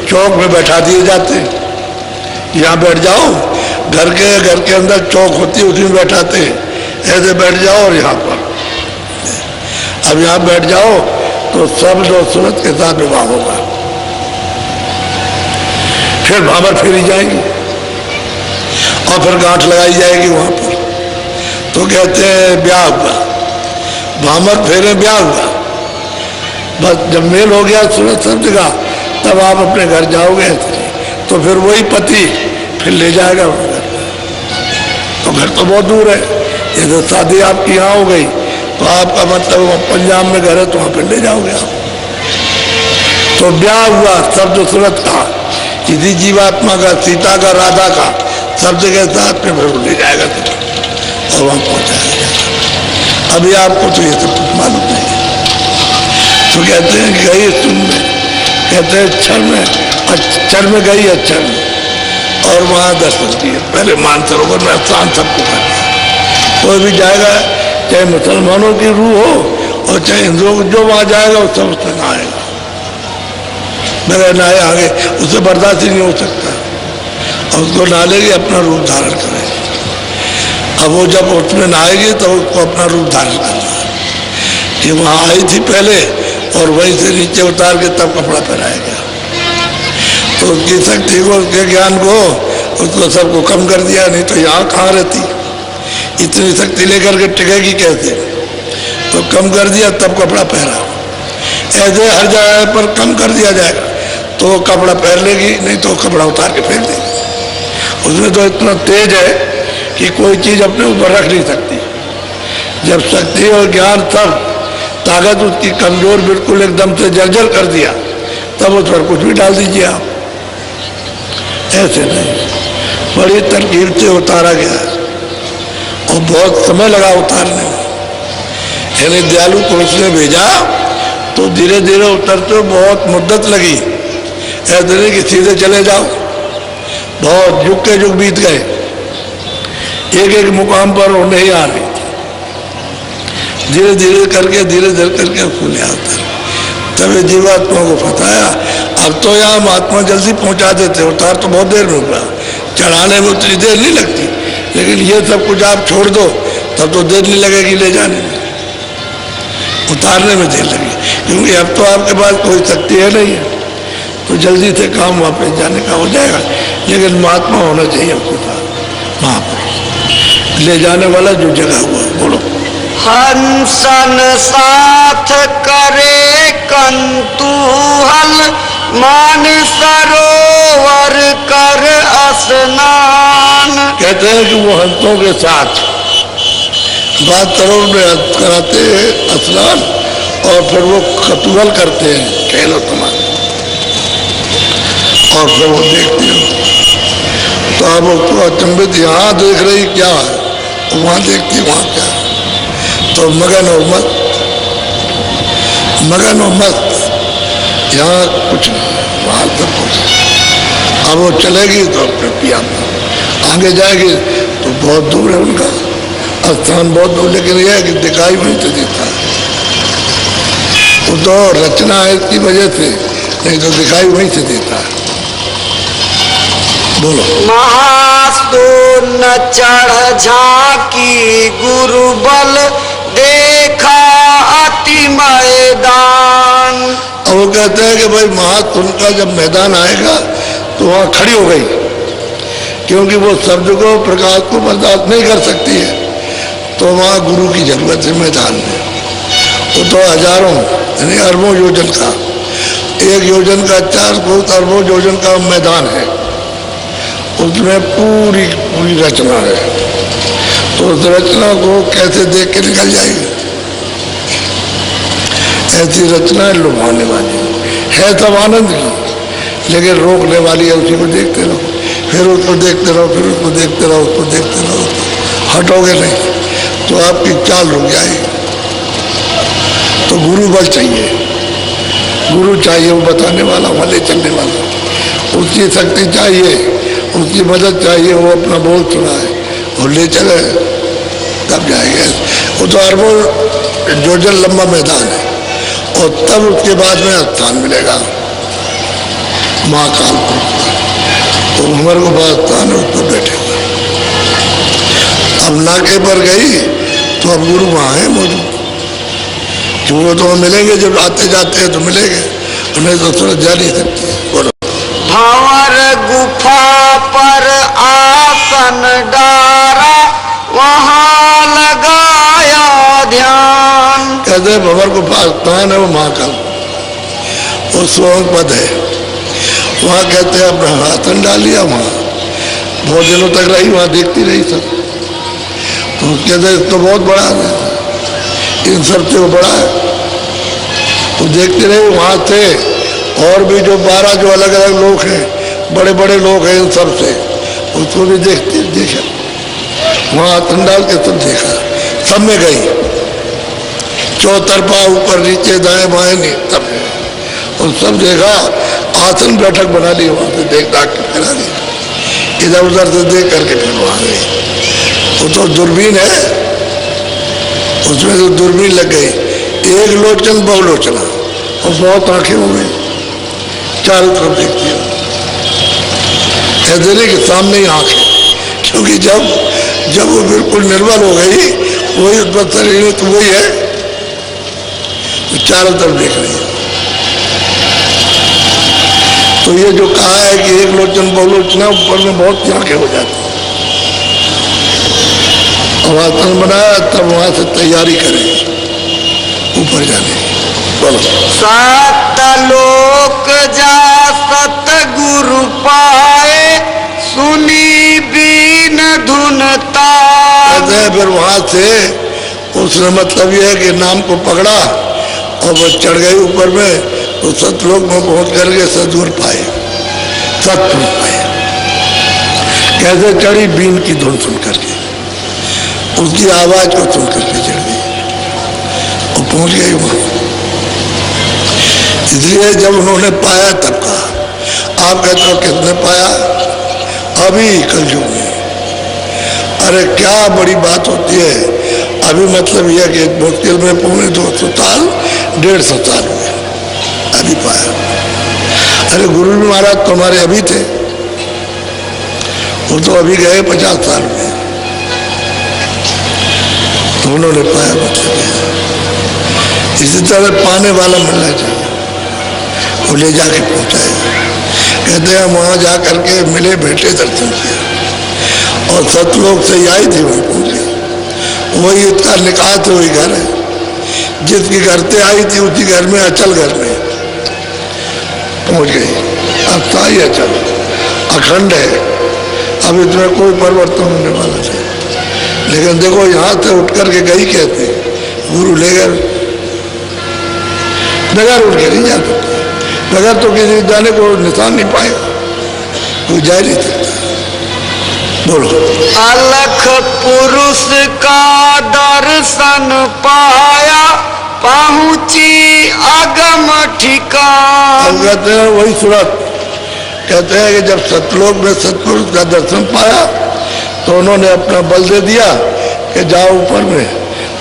चौक में बैठा दिए जाते हैं, यहाँ बैठ जाओ, घर के अंदर चौक होती है, उसी में बैठाते हैं, ऐसे बैठ जाओ और यहाँ पर अब यहाँ बैठ जाओ तो शब्द और सूरत के साथ विवाह होगा। फिर भावर फेरी जाएगी और फिर गांठ लगाई जाएगी वहां पर, तो कहते हैं ब्याह हुआ, भामर फेरे ब्याह हुआ। बस जब मेल हो गया सूरत शब्द का तब आप अपने घर जाओगे, तो फिर वही पति फिर ले जाएगा अपने घर। तो घर तो बहुत दूर है, जैसे शादी आपकी यहाँ हो गई तो आपका मतलब पंजाब में घर है तो वहाँ पर ले जाओगे आप। तो ब्याह हुआ शब्द सूरत का, किसी जीवात्मा का, सीता का, राधा का, सब जगह साथ में भर ले जाएगा और वहां पहुंचाएगा। अभी आपको तो ये सब कुछ मालूम नहीं है। तो कहते हैं गई तुम में, कहते हैं क्षण में गई अक्षर में, और वहां दर्शन दिए। पहले मानसरोवर में स्नान सबको कर दिया। कोई भी जाएगा, चाहे मुसलमानों की रूह हो और चाहे हिंदुओं को, जो वहां जाएगा वो सब उससे नहाएगा। मेरे नहाए आगे उसे बर्दाश्त ही नहीं हो सकता, और उसको नहा लेगी, अपना रूप धारण करेगी। अब वो जब उसमें नहाएगी तो उसको अपना रूप धारण करना है कि वहां आई थी पहले, और वहीं से नीचे उतार के तब कपड़ा पहनाएगा। तो उसकी शक्ति को, उसके ज्ञान को, उसको सबको कम कर दिया। नहीं तो यहाँ कहाँ रहती, इतनी शक्ति लेकर के टिकेगी कैसे? तो कम कर दिया, तब कपड़ा पहना। ऐसे हर जगह पर कम कर दिया जाएगा तो कपड़ा पहन लेगी, नहीं तो कपड़ा उतार के फेंक देगी। उसमें तो इतना तेज है कि कोई चीज अपने ऊपर रख नहीं सकती। जब शक्ति और ज्ञान सब ताकत उसकी कमजोर बिल्कुल एकदम से जर्जर कर दिया, तब उस पर कुछ भी डाल दीजिए आप। ऐसे नहीं, बड़ी तरकीब से उतारा गया और बहुत समय लगा उतारने में। यानी दयालु पुरुष ने भेजा तो धीरे धीरे उतरते बहुत मुद्दत लगी। ऐसे नहीं कि सीधे चले जाओ, बहुत युग के युग बीत गए, एक एक मुकाम पर वो नहीं आ रही। धीरे धीरे करके फूले आता। तब ये जीवात्मा को फताया। अब तो यहाँ महात्मा जल्दी पहुंचा देते, उतार तो बहुत देर में हुआ, चढ़ाने में उतनी देर नहीं लगती, लेकिन ये सब कुछ आप छोड़ दो तब तो देर नहीं लगेगी ले जाने में, उतारने में देर लगी। क्योंकि अब तो आपके पास कोई शक्ति है नहीं है, तो जल्दी से काम वापस जाने का हो जाएगा। लेकिन महात्मा होना चाहिए आपके पास, महापुरुष ले जाने वाला जो जगह हुआ। बोलो। हंसन साथ करे कंतूहल, मान सरोवर कर स्नान। कहते हैं कि वो हंसों के साथ बात सरोवर में कराते हैं स्नान, और फिर वो कतूहल करते हैं, खेलो तुम्हारे, और फिर वो देखते हो तो आप उसको अचंभित, यहाँ देख रही क्या है, वहां देखती वहां क्या है। तो मगन और मस्त, यहाँ कुछ नहीं, वहां सब कुछ। अब वो चलेगी तो फिर पिया, आगे जाएगी तो बहुत दूर है उनका स्थान, बहुत दूर, लेकिन यह है कि दिखाई वहीं से देता है। वो तो रचना है इसकी वजह से, नहीं तो दिखाई वहीं से देता है। बोलो। महास्तून चढ़ झांकी गुरु बल, देखा अति मैदान। अब वो कहते हैं कि भाई महास्तून का जब मैदान आएगा तो वहां खड़ी हो गई, क्योंकि वो शब्द को, प्रकाश को बर्दाश्त नहीं कर सकती है, तो वहां गुरु की जरूरत है मैदान में। वो तो हजारों यानी अरबों योजन का, एक योजन का 4 अरबों योजन का मैदान है, उसमें पूरी रचना है। तो उस रचना को कैसे देख के निकल जाएगी? ऐसी रचना है लुभाने वाली है, सब आनंद की, लेकिन रोकने वाली है। उसी को देखते रहो, फिर उसको देखते रहो, फिर उसको देखते रहो, उसको देखते रहो, हटोगे नहीं तो आपकी चाल रुक जाएगी। तो गुरु बल चाहिए, गुरु चाहिए, वो बताने वाला, वहाँ ले चलने वाला, उसकी शक्ति चाहिए, उसकी मदद चाहिए, वो अपना बोल सुनाए और ले चले, तब जाएंगे। वो तो अरबों जोजन लंबा मैदान है, और तब उसके बाद में स्थान मिलेगा महाकाल को, तो उमर को बाद स्थान है, उस पर बैठे हुए। अब नाके पर गई तो अब गुरु वहाँ है मौजूद, वो तो मिलेंगे, जब आते जाते हैं तो मिलेंगे, उन्हें तो सूरज जा नहीं सकती। बोलो। भंवर गुफा पर आसन डारा, वहां लगाया ध्यान। कहते भंवर गुफा स्थान है वो महाकाल, वो स्वयं पद है, वहाँ कहते हैं अपना आसन डाल लिया, वहाँ बहुत दिनों तक रही, वहाँ देखती रही सब। तो कहते तो बहुत बड़ा है, इन सब से वो बड़ा है, तो देखते रहे। वहाँ थे और भी जो 12 जो अलग अलग लोग हैं बड़े बड़े लोग हैं इन सब से, उसको भी देखा, वहाँ आसन डाल के सब देखा, सब में गई, चौतरफा ऊपर नीचे दाएं बाएं नहीं सब में, और सब देखा, आसन बैठक बना ली, वहाँ से देख दाख करा दी, इधर उधर से देख करके फिर वहाँ गई। वो तो दूरबीन है, उसमें तो दूरबीन लग गई, एक लोचन बहुलोचना, और बहुत आंखें हो गई, चारों तरफ देखती है, ऐसे नहीं कि सामने ही आंख है, क्योंकि जब वो बिल्कुल निर्बल हो गई, वही शरीर तो वही है, तो चारों तरफ देख रही है। तो ये जो कहा है कि एक लोचन बहुलोचना, ऊपर में बहुत सी आंखें हो जाती, और आसन बनाया, तब वहां से तैयारी करें ऊपर जाने की। बोलो। सतलोक जा सतगुरु पाए, सुनी बीन धुनता। कहते हैं फिर वहां से उसने मतलब यह है कि नाम को पकड़ा और वो चढ़ गई ऊपर में, तो सतलोक में पहुंच करके सदगुरु पाए, सतपुरुष पाए। कैसे चढ़ी? बीन की धुन सुन करके, उसकी आवाज को सुन करके चढ़ गई और पहुंच गई वहां। इसलिए जब उन्होंने पाया तब कहा। आप कहते हो किसने पाया? अभी कलयुग में। अरे क्या बड़ी बात होती है, अभी मतलब यह कि मुश्किल में 250 साल 150 साल हुए, अभी पाया। अरे गुरु जी महाराज तुम्हारे अभी थे, वो तो अभी गए 50 साल में, तो उन्होंने पाया मतलब। इसी तरह पाने वाला मिलना चाहिए, वो ले जाके पहुंचाएगा। कहते हैं वहां जा करके मिले, बैठे, दर्शन किया, और सतलोक से आई थी वहां पहुंच गई। वही इसका निकाह थे, वही घर है, जिसके घर से आई थी उसी घर में, अचल घर में पहुंच गई। अस्थायी अचल, अखंड है, अब इसमें कोई परिवर्तन होने वाला नहीं। लेकिन देखो यहाँ से उठ करके गई कहते गुरु ले गए, बगैर उठ के नहीं जा सकते, बगैर तो किसी जाने को निशान नहीं पाएगा, कोई जा नहीं सकता। बोलो। अलख पुरुष का दर्शन पाया, पहुंची अगम ठिकान। कहते हैं वही सूरत, कहते हैं कि जब सतलोक में सतपुरुष का दर्शन पाया तो उन्होंने अपना बल दे दिया कि जाओ ऊपर में,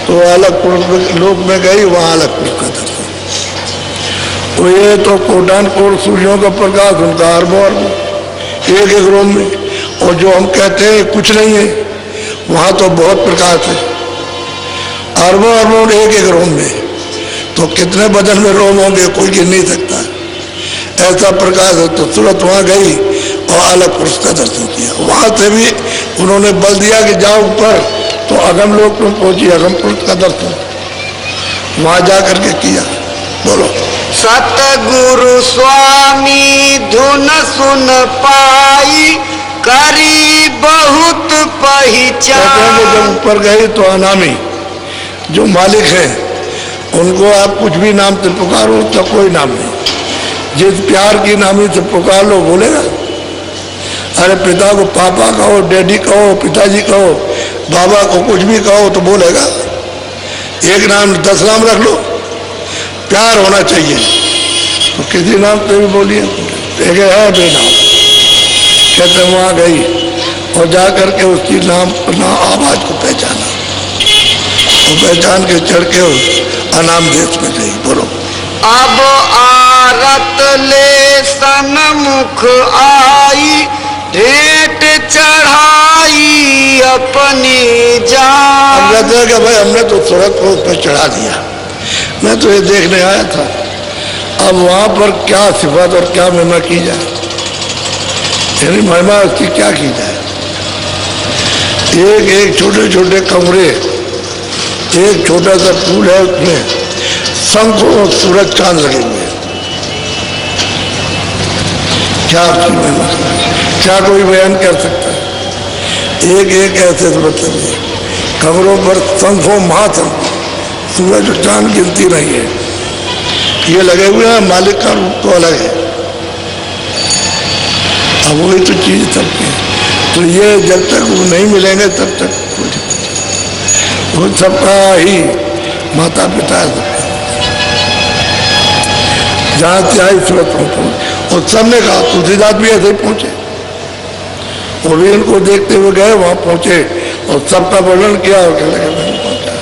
तो अलग पुरुष लोक में गई, वहां अलग पुरुष का दर्शन। तो ये तो कोटान कोट सूर्यों का प्रकाश, उनका अरबों अरबों एक एक रोम में, और जो हम कहते हैं कुछ नहीं है, वहां तो बहुत प्रकाश है, अरबों अरबों एक एक रोम में। तो कितने बदन में रोम होंगे कोई गिन नहीं सकता, ऐसा प्रकाश है। तो तुरंत वहां गई और अलग पुरुष का दर्शन किया। वहां से भी उन्होंने बल दिया कि जाओ ऊपर, तो अगम लोक में पहुंची, अगम पुरुष का दर्शन वहां जा करके किया। बोलो। सतगुरु स्वामी धुन सुन पाई, करी बहुत पहचान। जब ऊपर गई तो अनामी जो मालिक है उनको आप कुछ भी नाम से पुकारो, तो कोई नाम नहीं, जिस प्यार की नामी से पुकार लो बोलेगा। अरे पिता को पापा कहो, डैडी कहो, पिताजी कहो, बाबा को कुछ भी कहो तो बोलेगा। एक नाम 10 नाम रख लो, प्यार होना चाहिए, तो किसी नाम से भी बोलिए, एक है बेनाम। कहते वहां गई और जा करके उसकी नाम आवाज को पहचाना, और पहचान के चढ़ के अनाम देश में गई। बोलो। अब आरत ले सन्मुख आई, भेंट चढ़ाई अपनी जान। हम कहते हैं कि भाई हमने तो तुरंत को उस पर चढ़ा दिया, मैं तो ये देखने आया था, अब वहां पर क्या सिफत और क्या महिमा की जाए, यानी महिमा उसकी क्या की जाए। एक एक छोटे छोटे कमरे, एक छोटा सा फूल है, उसमें शंख और सूरज चांद लगे हुए हैं। क्या उसकी महिमा, क्या कोई बयान कर सकता है। एक एक ऐसे मतलब है, कमरों पर शंखों महाशंख, सूरज और चांद गिनती नहीं है, ये लगे हुए हैं। मालिक का रूप तो अलग है, अब वही तो चीज सबकी है। तो ये जब तक वो नहीं मिलेंगे तब तक वो सबका ही माता पिता है, जहाँ से आई सूरत पहुंचे। और सबने कहा तुलसीदास भी ऐसे ही पहुंचे, वो भी इनको देखते हुए गए, वहां पहुंचे और सबका वर्णन किया और कहने लगे नहीं पहुंचा।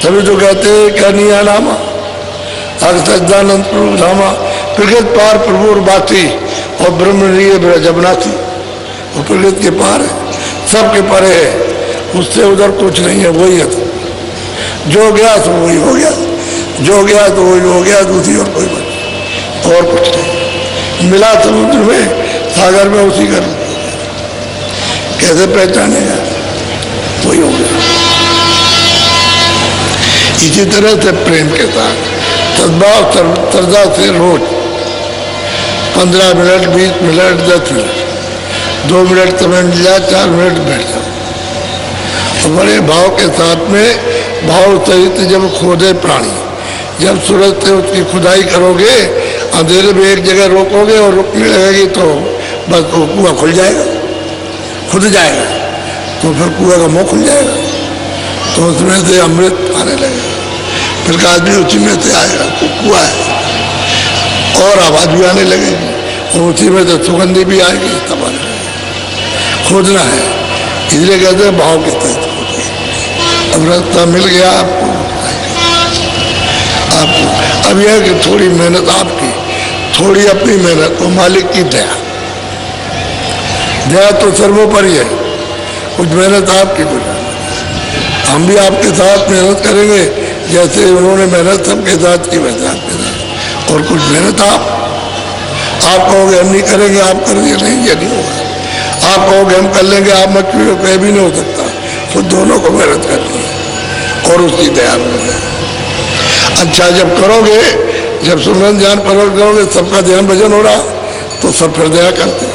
तभी तो कहते क्या नहीं नामा सच्चिदानंद प्रभु धामा प्रकृत पार प्रभु बाती और ब्रह्मणीय जबनाथी। वो प्रकृत के पार है, सबके परे है, उससे उधर कुछ नहीं है, वही है। जो गया तो वही हो गया, जो गया तो वही हो गया, दूसरी और कोई बात और कुछ नहीं। मिला समुद्र में सागर में उसी का रूप, कैसे पहचानेगा, वही हो गया। इसी तरह से प्रेम के साथ सद्भाव श्रद्धा से रोज 15 मिनट 20 मिनट 10 मिनट 2 मिनट समय मिल जाए 4 मिनट बैठ जाओ। बड़े भाव के साथ में भाव सहित जब खोदे प्राणी, जब सूरज से उसकी खुदाई करोगे, अंधेरे में एक जगह रोकोगे और रुकने लगेगी तो बस वो कुआं खुल जाएगा, खुद जाएगा, तो फिर कुआं का मुंह खुल जाएगा, तो उसमें से अमृत आने लगेगा। फिर आदमी उसी में से आएगा, कुआं है, और आवाज भी आने लगेगी, और उसी में से सुगंधी भी आएगी, तब आने लगेगी। खोदना है, इसलिए कहते हैं भाव के तहत। अब रास्ता मिल गया आपको, अब यह कि थोड़ी मेहनत आपकी, थोड़ी अपनी मेहनत और मालिक की दया। दया तो सर्वोपरि है, कुछ मेहनत आपकी, कुछ हम भी आपके साथ मेहनत करेंगे, जैसे उन्होंने मेहनत सबके साथ की वैसे आपके साथ, और कुछ मेहनत आप कहोगे हम नहीं करेंगे, आप करेंगे नहीं, ये नहीं होगा। आप कहोगे हम कर लेंगे, आप मत कहिए, कहीं भी नहीं हो सकता। तो दोनों को मेहनत करनी है और उसकी दया में। अच्छा जब करोगे, जब सुमरन ध्यान परवट करोगे, सबका ध्यान भजन हो रहा, तो सब फिर दया करते।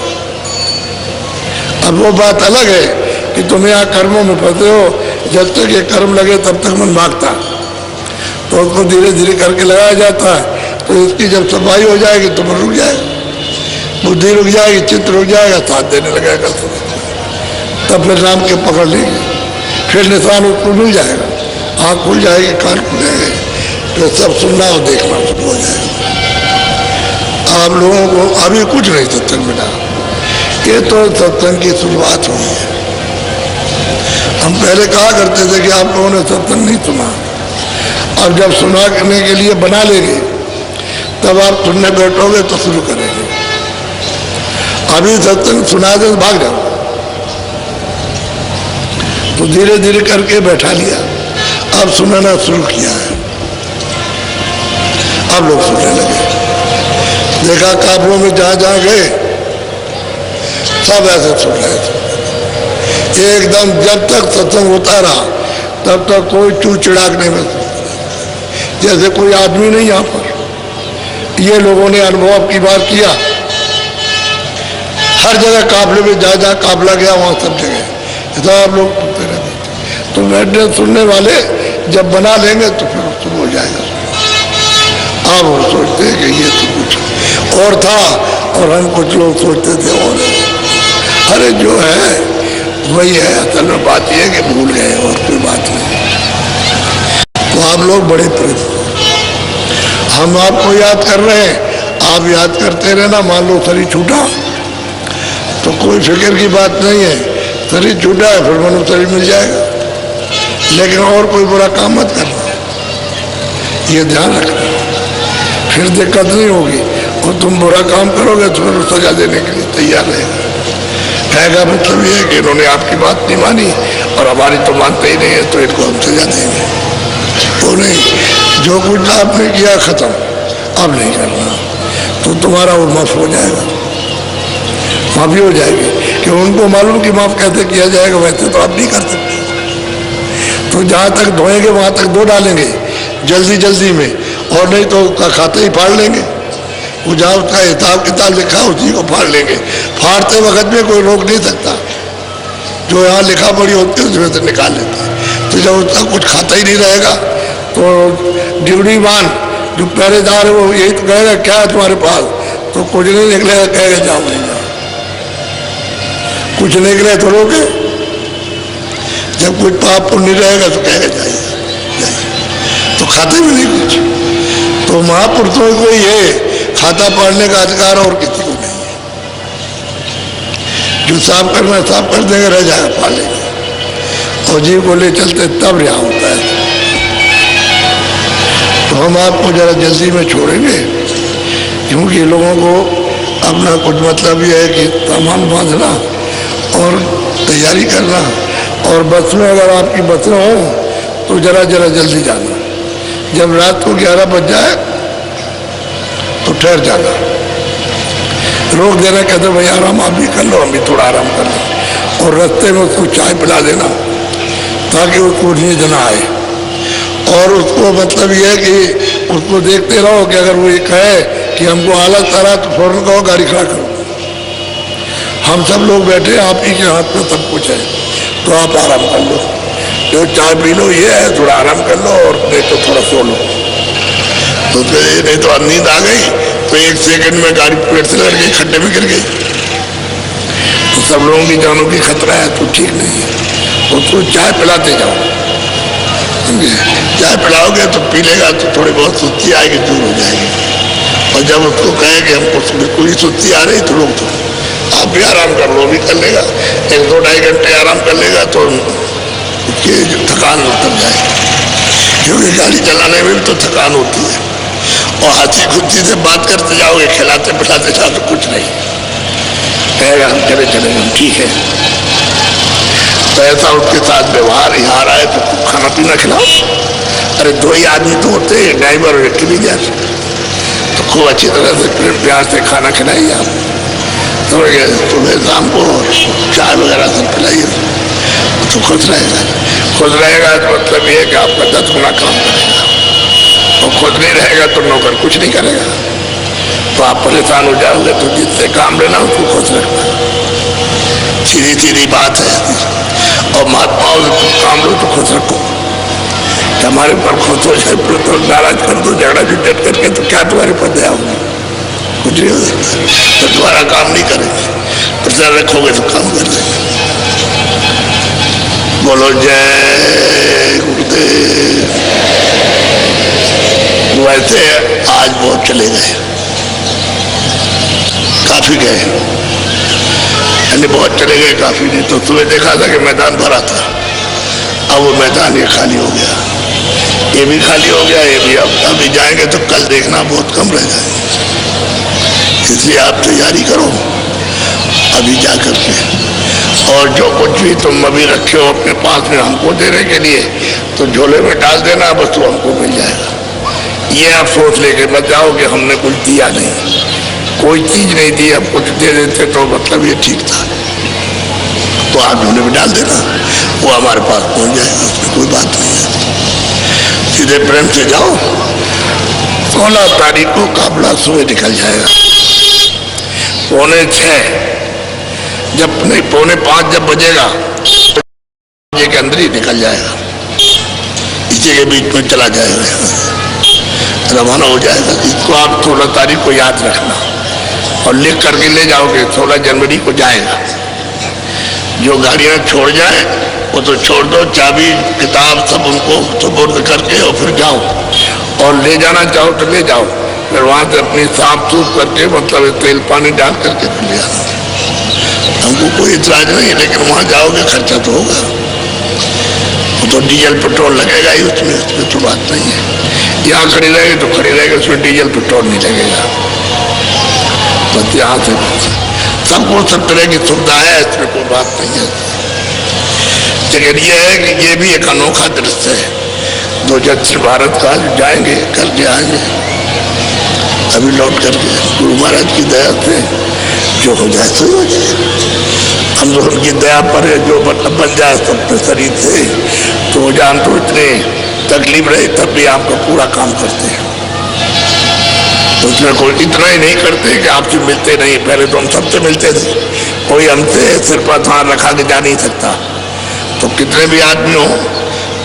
अब वो बात अलग है कि तुम यहाँ कर्मों में फंसे हो, जब तक ये कर्म लगे तब तक मन भागता, तो उसको धीरे धीरे करके लगाया जाता है। तो इसकी जब सफाई हो जाएगी तो मन रुक जाएगा, बुद्धि रुक जाएगी, चित्त रुक जाएगा, साथ देने लगेगा, तब फिर राम के पकड़ लेंगे, फिर निशान उसको मिल जाएगा, आँख खुल जाएगी, कान खुलेंगे, फिर सब सुनना और देखना शुरू हो जाएगा। आप लोगों को अभी कुछ नहीं सत्संग मिला, ये तो सत्संग की शुरुआत हुई है। हम पहले कहा करते थे कि आप लोगों ने सत्संग नहीं सुना, और जब सुना करने के लिए बना लेंगे तब आप सुनने बैठोगे तो शुरू करेंगे। अभी सत्संग सुना दे तो भाग जाओ, तो धीरे धीरे करके बैठा लिया, अब सुनाना शुरू किया है, अब लोग सुनने लगे। देखा काबुओं में जहां जहां गए सब ऐसे सुन रहे थे एकदम। जब तक सत्संग होता रहा तब तक कोई चू चिड़ाक नहीं मिलता, जैसे कोई आदमी नहीं। यहाँ पर ये लोगों ने अनुभव की बार किया, हर जगह काफले में जहाँ जहाँ काफला गया वहाँ सब जगह सब लोग सुनते रहते। तो बैठने सुनने वाले जब बना लेंगे तो फिर शुरू हो जाएगा। अब वो सोचते हैं कि ये तो कुछ और था, और हम कुछ लोग सोचते थे और अरे जो है वही है। असल में बात यह है कि भूल गए और कोई बात नहीं। तो आप लोग बड़े प्रेम, हम आपको याद कर रहे हैं, आप याद करते रहना। मान लो शरीर छूटा तो कोई फिक्र की बात नहीं है, शरीर छूटा है फिर मनो शरीर मिल जाएगा, लेकिन और कोई बुरा काम मत करना, ये ध्यान रखना, फिर दिक्कत नहीं होगी। और तुम बुरा काम करोगे तो फिर सजा देने के लिए तैयार रहेगा। कहेगा मतलब ये है कि इन्होंने आपकी बात नहीं मानी और हमारी तो मानते ही नहीं है, तो इनको हम सजा देंगे। वो नहीं, जो कुछ आपने किया खत्म, अब नहीं करना, तो तुम्हारा वो माफ हो जाएगा, माफी हो जाएगी। कि उनको मालूम कि माफ कैसे किया जाएगा, वैसे तो आप नहीं कर सकते। तो जहाँ तक धोएंगे वहाँ तक धो डालेंगे जल्दी जल्दी में, और नहीं तो उसका खाता ही फाड़ लेंगे। वो जहाँ उसका हिसाब किताब लिखा उसी को फाड़ लेंगे। फाड़ते वक्त में कोई रोक नहीं सकता, जो यहाँ लिखा पड़ी होती है उसमें से निकाल लेते हैं। तो जब उसका कुछ खाता ही नहीं रहेगा तो ड्यूटी मान जो पहरेदार है वो यही तो कहेगा क्या है तुम्हारे पास, तो कुछ नहीं निकलेगा, कहेगा जाओ नहीं जाओ। कुछ नहीं करे तो रोके, जब कुछ पाप पुण्य रहेगा तो कहेगा जाइए जाइए, तो खाते भी नहीं कुछ। तो महापुरुषों को ये खाता पाड़ने का अधिकार और किसी को नहीं है। जो साफ करना साफ कर देंगे, रह जाएगा पालेंगे, और जीव को ले चलते तब रिहा होता है। तो हम आपको जरा जल्दी में छोड़ेंगे, क्योंकि लोगों को अपना कुछ मतलब ये है कि सामान बांधना और तैयारी करना, और बस में अगर आपकी बसें हो तो जरा जरा जल्दी जाना। जब रात को 11 बज जाए तो ठहर जाना, रोक देना, कहते भाई आराम आप भी कर लो, हम भी थोड़ा आराम कर लो, और रास्ते में उसको चाय पिला देना ताकि उसको नींद ना आए। और उसको मतलब ये है कि उसको देखते रहो कि अगर वो ये कहे कि हमको आलस आ रहा तो फौरन कहो गाड़ी खड़ा करो, हम सब लोग बैठे, आप ही के हाथ में सब कुछ है, तो आप आराम कर लो, जो चाय पी लो, ये है थोड़ा आराम कर लो, और नहीं तो थोड़ा सो लो। तो फिर नहीं तो नींद आ गई तो 1 सेकंड में गाड़ी पेड़ से लड़ गई, खड्डे में गिर गई, तो सब लोगों की जानों की खतरा है, तो ठीक नहीं है। उसको चाय पिलाते जाओ, चाय पिलाओगे तो पी लेगा तो थोड़ी बहुत सुस्ती आएगी, दूर हो जाएगी। और जब उसको कहे कि हमको बिल्कुल ही सुस्ती आ रही तो लोग तो आप भी आराम कर लो, भी कर लेगा, 1-2-2.5 घंटे आराम कर लेगा तो उसकी थकान उतर जाएगी, क्योंकि गाड़ी चलाने में भी तो थकान होती है। और हंसी खुशी से बात करते जाओगे, खिलाते पिलाते जाओ तो कुछ नहीं कहेगा, हम चले चले हम ठीक है। तो ऐसा उसके साथ व्यवहार, यहाँ आए तो खाना पीना खिलाओ। अरे 2 ही आदमी तो होते हैं, ड्राइवर और एक मैनेजर, तो खूब अच्छी तरह से प्रेम प्यार से खाना खिलाइए आप, थोड़े सुबह शाम को चाय वगैरह सब खिलाइए, तो खुश रहेगा। खुश रहेगा तो मतलब ये कि आपका 10 गुना काम करेगा, और खुश नहीं रहेगा तो नौकर कुछ नहीं करेगा। तो आप परेशान हो जाओगे, तो जिससे काम लेना उसको खुश रखना, सीधी सीधी बात है। और महात्माओं से तुम काम लो तो खुश रखो, कि हमारे ऊपर खुश हो जाए, तो नाराज कर दो, झगड़ा झुझट करके, तो क्या तुम्हारे पर दया होगी, कुछ नहीं हो सकता। तो तुम्हारा काम नहीं करेंगे, प्रचार रखोगे तो काम कर देंगे। बोलो जय गुरुदेव। वैसे आज बहुत चले गए, काफी गए, यानी बहुत चले गए, काफी नहीं। तो तुम्हें देखा था कि मैदान भरा था, अब वो मैदान ये खाली हो गया, ये भी खाली हो गया, ये भी। अब अभी जाएंगे तो कल देखना बहुत कम रह जाएंगे, इसलिए आप तैयारी करो अभी जा करके। और जो कुछ भी तुम अभी रखे हो अपने पास में हमको देने के लिए, तो झोले में डाल देना, बस तो हमको मिल जाएगा। ये आप सोच लेके मत जाओ कि हमने कुछ दिया नहीं, कोई चीज नहीं दी, अब कुछ दे देते तो मतलब ये ठीक था, तो आप झोले में डाल देना, वो हमारे पास पहुंच जाएगा, उसमें कोई बात नहीं है। सीधे प्रेम से जाओ, 16 तारीख को काबला सुबह निकल जाएगा, 4:45 जब नहीं 4:45 जब बजेगा ये के अंदर ही निकल जाएगा, इसी के बीच में चला जाएगा, रवाना हो जाएगा। इसको आप 16 तारीख को याद रखना और लिख करके ले जाओगे, 16 जनवरी को जाएगा। जो गाड़ियां छोड़ जाए वो तो छोड़ दो, चाबी किताब सब उनको सुपुर्द करके और फिर जाओ, और ले जाना चाहो तो ले जाओ, फिर वहां से अपनी साफ सूफ करके मतलब तेल पानी डाल करके फिर ले आना। हमको कोई इतराज नहीं है, लेकिन वहां जाओगे खर्चा तो होगा, वो तो डीजल पेट्रोल लगेगा ही उसमें तो बात नहीं है। यहाँ खड़ी रहेगी तो खड़ी रहेगी, उसमें डीजल पेट्रोल नहीं लगेगा, बस यहाँ से सबको सब तरह की सुविधा है, इसमें कोई बात नहीं है। लेकिन ये है कि ये भी एक अनोखा दृश्य है, दो दक्षिण भारत का जाएंगे करके आएंगे, अभी लौट करके गुरु महाराज की दया से जो हो जाए सही हो जाए। हम लोग उनकी दया पर है, जो मतलब बन जाए सबके शरीर से, तो जान तो इतने तकलीफ रहे तब भी आपका पूरा काम करते हैं। तो उसमें कोई इतना ही नहीं करते कि आपसे मिलते नहीं, पहले तो हम सबसे मिलते थे, कोई हमसे सिर पर हाथ रखा के जा नहीं सकता, तो कितने भी आदमी हो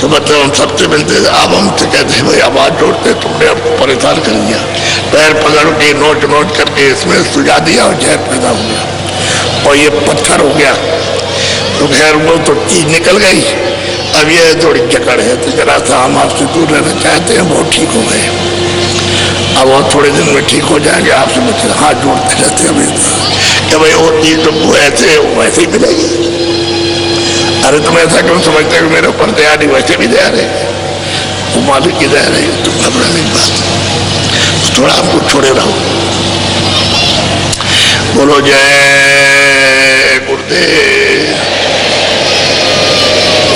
तो मतलब हम सबसे मिलते थे। अब हमसे कहते भाई आवाज जोड़ते, तुमने अब परेशान कर दिया, पैर पकड़ के नोट करके इसमें सुझा दिया और जहर पैदा हो गया। और ये पत्थर हो गया। तो खैर वो तो चीज निकल गई, अब ये थोड़ी जकड़ है, तो जरा सा हम आपसे दूर रहना चाहते हैं। बहुत ठीक हो गए, अब वो थोड़े दिन में ठीक हो जाएंगे। आपसे बच्चे हाथ जोड़ते रहते हैं अभी कि भाई वो चीज तुमको ऐसे वैसे ही मिलेगी। अरे तुम ऐसा क्यों समझते हो मेरे ऊपर दया नहीं, वैसे भी दया रहे, वो मालिक की दया रही, तुम घबराने की बात, थोड़ा हमको छोड़े रहो। बोलो जय गुरुदेव,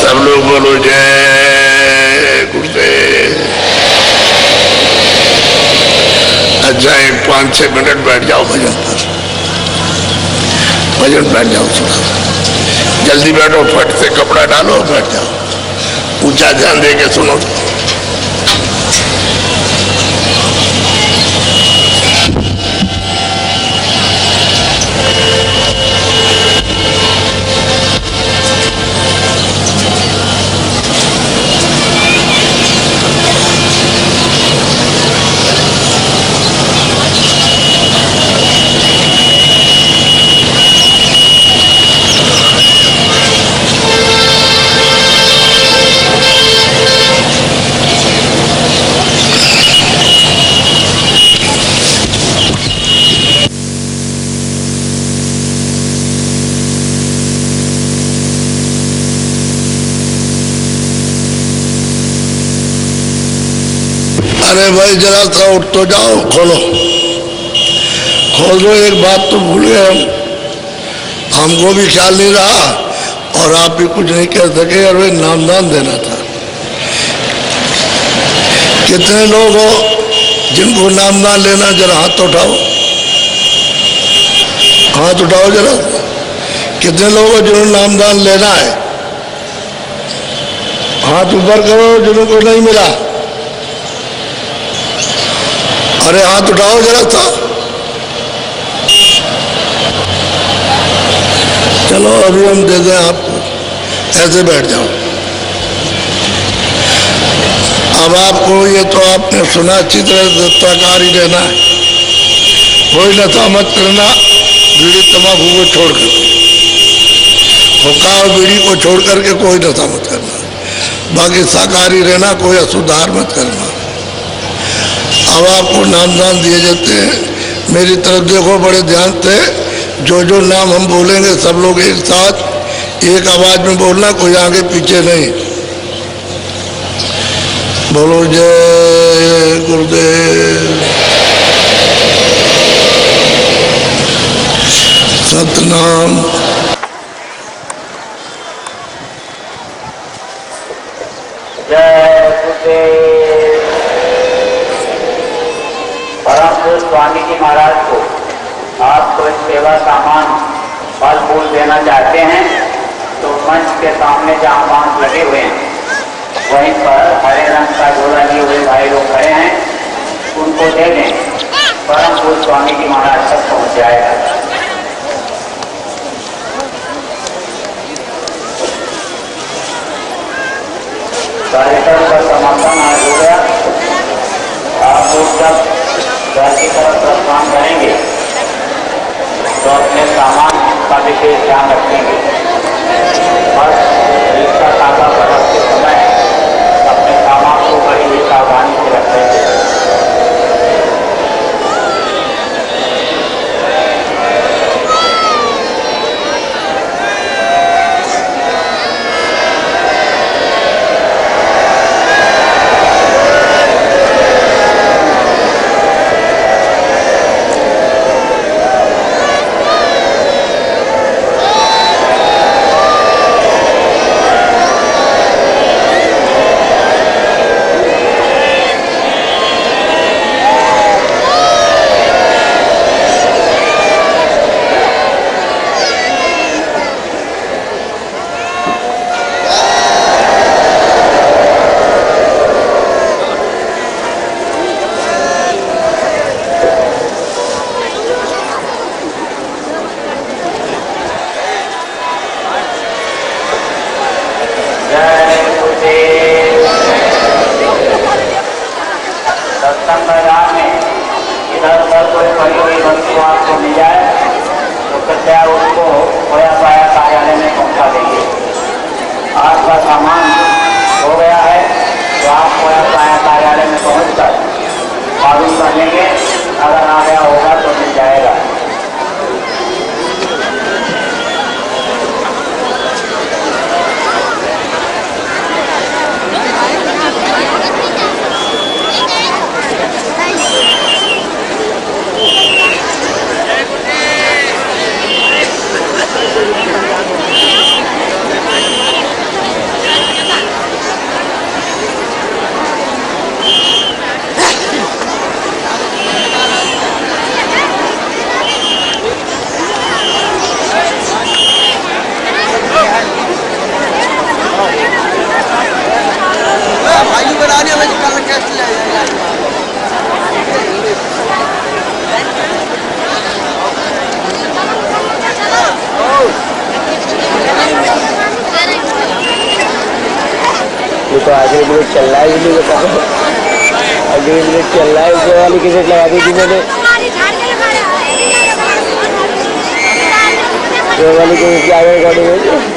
सब लोग बोलो जय गुरुदेव। अच्छा, 5-6 मिनट बैठ जाओ भजन पर, भजन बैठ जाओ, थोड़ा जल्दी बैठो, फट से कपड़ा डालो, बैठ जाओ, ऊंचा ध्यान दे के सुनो। अरे भाई जरा सा उठ तो जाओ, खोलो खोल दो। एक बात तो भूल गए हम, हमको भी ख्याल नहीं रहा और आप भी कुछ नहीं कह सके। अरे नामदान देना था। कितने लोग हो जिनको नामदान लेना, जरा हाथ तो उठाओ, हाथ उठाओ जरा। कितने लोग हो जिन्होंने नामदान लेना है? हाथ ऊपर करो जिनको नहीं मिला। अरे हाथ उठाओ जरा सा। चलो अभी हम दे दें आपको, ऐसे बैठ जाओ। अब आपको ये तो आपने सुना, अच्छी तरह तैयार ही रहना है, कोई नशा मत करना, बीड़ी तंबाकू को छोड़कर, हुक्का और बीड़ी को छोड़ करके कोई नशा मत करना। बाकी शाकाहारी रहना, कोई अशुद्धार मत करना। अब आपको नामदान दिए जाते हैं। मेरी तरफ देखो बड़े ध्यान से, जो जो नाम हम बोलेंगे सब लोग एक साथ एक आवाज में बोलना, कोई आगे पीछे नहीं। बोलो जय गुरुदेव, सतनाम। जय गुरुदेव। परम स्वामी जी महाराज को आप कोई सेवा सामान फल फूल देना चाहते हैं तो मंच के सामने जहाँ बांस लगे हुए हैं वहीं पर हरे रंग का झोला लिए हुए भाई लोग खड़े हैं, उनको दे दें। परम पूज्य स्वामी जी महाराज तक पहुँच जाएगा। कार्यक्रम का समापन आज हो गया। आप लोग जब घर की तरफ प्रस्थान करेंगे तो अपने सामान का विशेष ध्यान रखेंगे। बस रिक्शा ताला पर रखते समय अपने सामान को बड़ी ही सावधानी से रखेंगे। कागज बनेंगे, अगर आ गया होगा तो मिल जाएगा। भाई बनाने में कल कैसे आएगा? ये तो आगे मिनट चल रहा है, ये बताओ आगे मिनट चल रहा है। ऊपर वाली टिकट लगा दी थी मैंने, ऊपर वाली टिकट आगे रिकॉर्डिंग है।